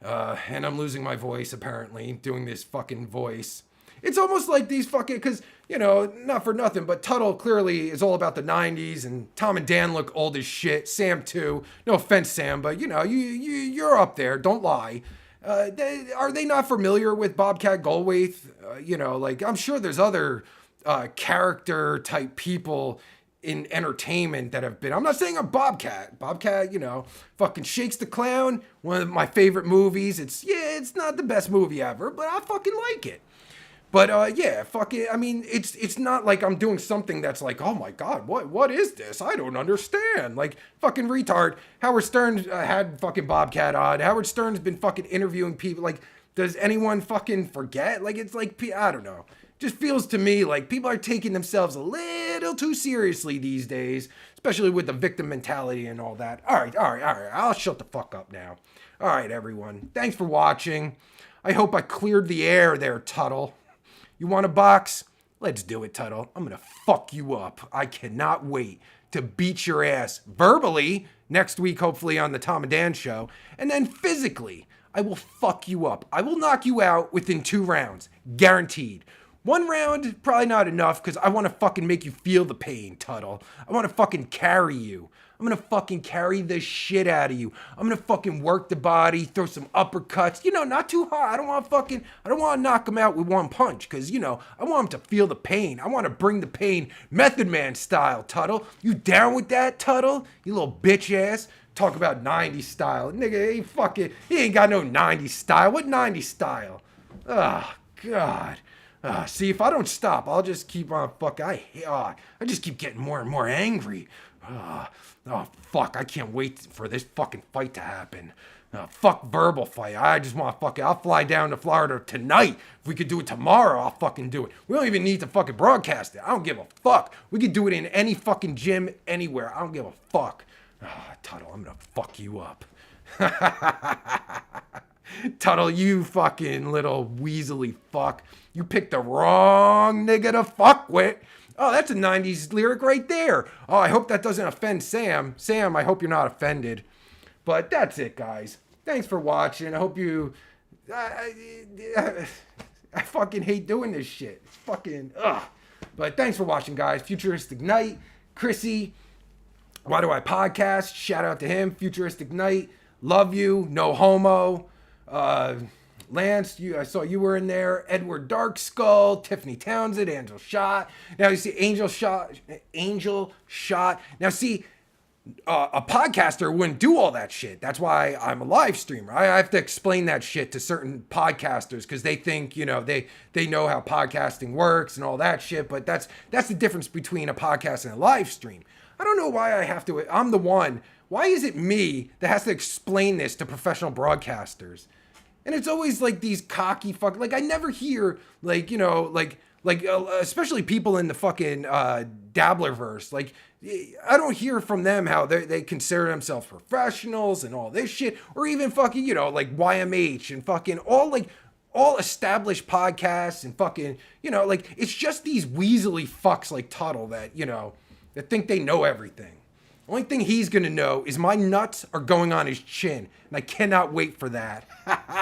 And I'm losing my voice, apparently, doing this fucking voice. It's almost like these fucking, because, you know, not for nothing, but Tuttle clearly is all about the 90s, and Tom and Dan look old as shit. Sam, too. No offense, Sam, but, you know, you're up there. Don't lie. Are they not familiar with Bobcat Goldthwait? You know, like, I'm sure there's other character-type people in entertainment that have been. I'm not saying I'm Bobcat. Bobcat, you know, fucking Shakes the Clown, one of my favorite movies. It's not the best movie ever, but I fucking like it. But yeah, fuck it. I mean, it's not like I'm doing something that's like, oh my God, what is this? I don't understand. Like, fucking retard. Howard Stern had fucking Bobcat on. Howard Stern's been fucking interviewing people. Like, does anyone fucking forget? Like, it's like, I don't know. Just feels to me like people are taking themselves a little too seriously these days, especially with the victim mentality and all that. All right. I'll shut the fuck up now. All right, everyone. Thanks for watching. I hope I cleared the air there, Tuttle. You want a box? Let's do it, Tuttle. I'm gonna fuck you up. I cannot wait to beat your ass verbally next week, hopefully on the Tom and Dan show, and then physically, I will fuck you up. I will knock you out within 2 rounds, guaranteed. 1 round, probably not enough, because I want to fucking make you feel the pain, Tuttle. I want to fucking carry you. I'm gonna fucking carry the shit out of you. I'm gonna fucking work the body, throw some uppercuts. You know, not too hard. I don't want to knock him out with 1 punch, because, you know, I want him to feel the pain. I want to bring the pain Method Man style, Tuttle. You down with that, Tuttle? You little bitch ass. Talk about 90s style. Nigga, he ain't got no 90s style. What 90s style? Oh, God. See, if I don't stop, I'll just keep on fucking. I just keep getting more and more angry. Oh, fuck. I can't wait for this fucking fight to happen. Fuck verbal fight. I just want to fucking. I'll fly down to Florida tonight. If we could do it tomorrow, I'll fucking do it. We don't even need to fucking broadcast it. I don't give a fuck. We could do it in any fucking gym anywhere. I don't give a fuck. Tuttle, I'm gonna fuck you up. Tuttle, you fucking little weaselly fuck. You picked the wrong nigga to fuck with. Oh, that's a 90s lyric right there. Oh, I hope that doesn't offend Sam. Sam, I hope you're not offended. But that's it, guys. Thanks for watching. I hope you... I fucking hate doing this shit. It's fucking... Ugh. But thanks for watching, guys. Futuristic Night. Chrissy... Why Do I Podcast? Shout out to him. Futuristic Night. Love you. No homo. Lance, I saw you were in there. Edward Darkskull. Tiffany Townsend. Angel Shot. Now you see Angel Shot. Now see, a podcaster wouldn't do all that shit. That's why I'm a live streamer. I have to explain that shit to certain podcasters because they think, you know, they know how podcasting works and all that shit. But that's the difference between a podcast and a live stream. I don't know why I have to. I'm the one. Why is it me that has to explain this to professional broadcasters? And it's always like these cocky fuck. Like I never hear like, you know, like especially people in the fucking Dabblerverse. Like I don't hear from them how they consider themselves professionals and all this shit, or even fucking, you know, like YMH and fucking all established podcasts and fucking, you know, like it's just these weaselly fucks like Tuttle that, you know, that think they know everything. Only thing he's gonna know is my nuts are going on his chin, and I cannot wait for that.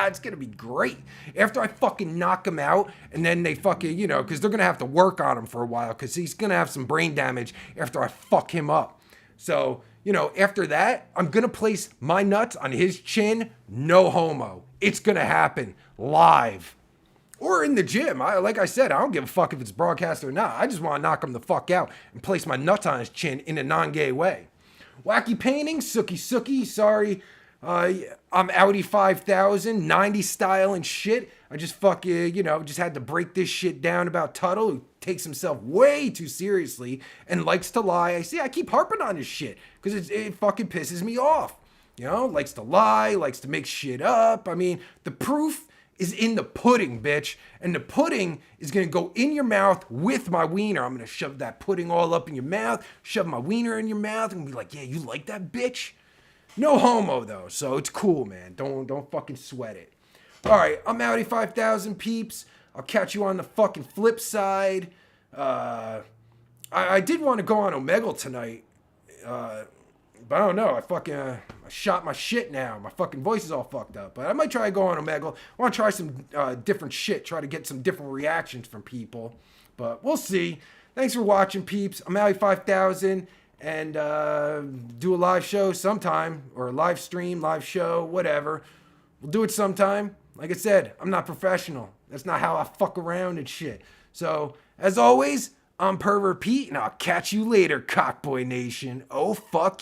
It's gonna be great. After I fucking knock him out, and then they fucking, you know, because they're gonna have to work on him for a while, because he's gonna have some brain damage after I fuck him up. So, you know, after that, I'm gonna place my nuts on his chin, no homo. It's gonna happen live. Or in the gym. Like I said, I don't give a fuck if it's broadcast or not. I just want to knock him the fuck out and place my nuts on his chin in a non-gay way. Wacky painting, Sookie, sorry. I'm Audi 5000, 90 style and shit. I just fucking, you know, just had to break this shit down about Tuttle, who takes himself way too seriously and likes to lie. I keep harping on this shit because it fucking pisses me off. You know, likes to lie, likes to make shit up. I mean, the proof is in the pudding, bitch. And the pudding is gonna go in your mouth with my wiener. I'm gonna shove that pudding all up in your mouth, shove my wiener in your mouth, and be like, yeah, you like that, bitch? No homo, though, so it's cool, man. Don't fucking sweat it. All right, I'm Audi 5000 peeps. I'll catch you on the fucking flip side. I did want to go on Omegle tonight, but I don't know. I shot my shit now. My fucking voice is all fucked up. But I might try to go on Omegle. I want to try some different shit. Try to get some different reactions from people. But we'll see. Thanks for watching, peeps. I'm Ali 5000. And do a live show sometime. Or a live stream, live show, whatever. We'll do it sometime. Like I said, I'm not professional. That's not how I fuck around and shit. So, as always, I'm Pervert Pete. And I'll catch you later, Cockboy Nation. Oh, fuck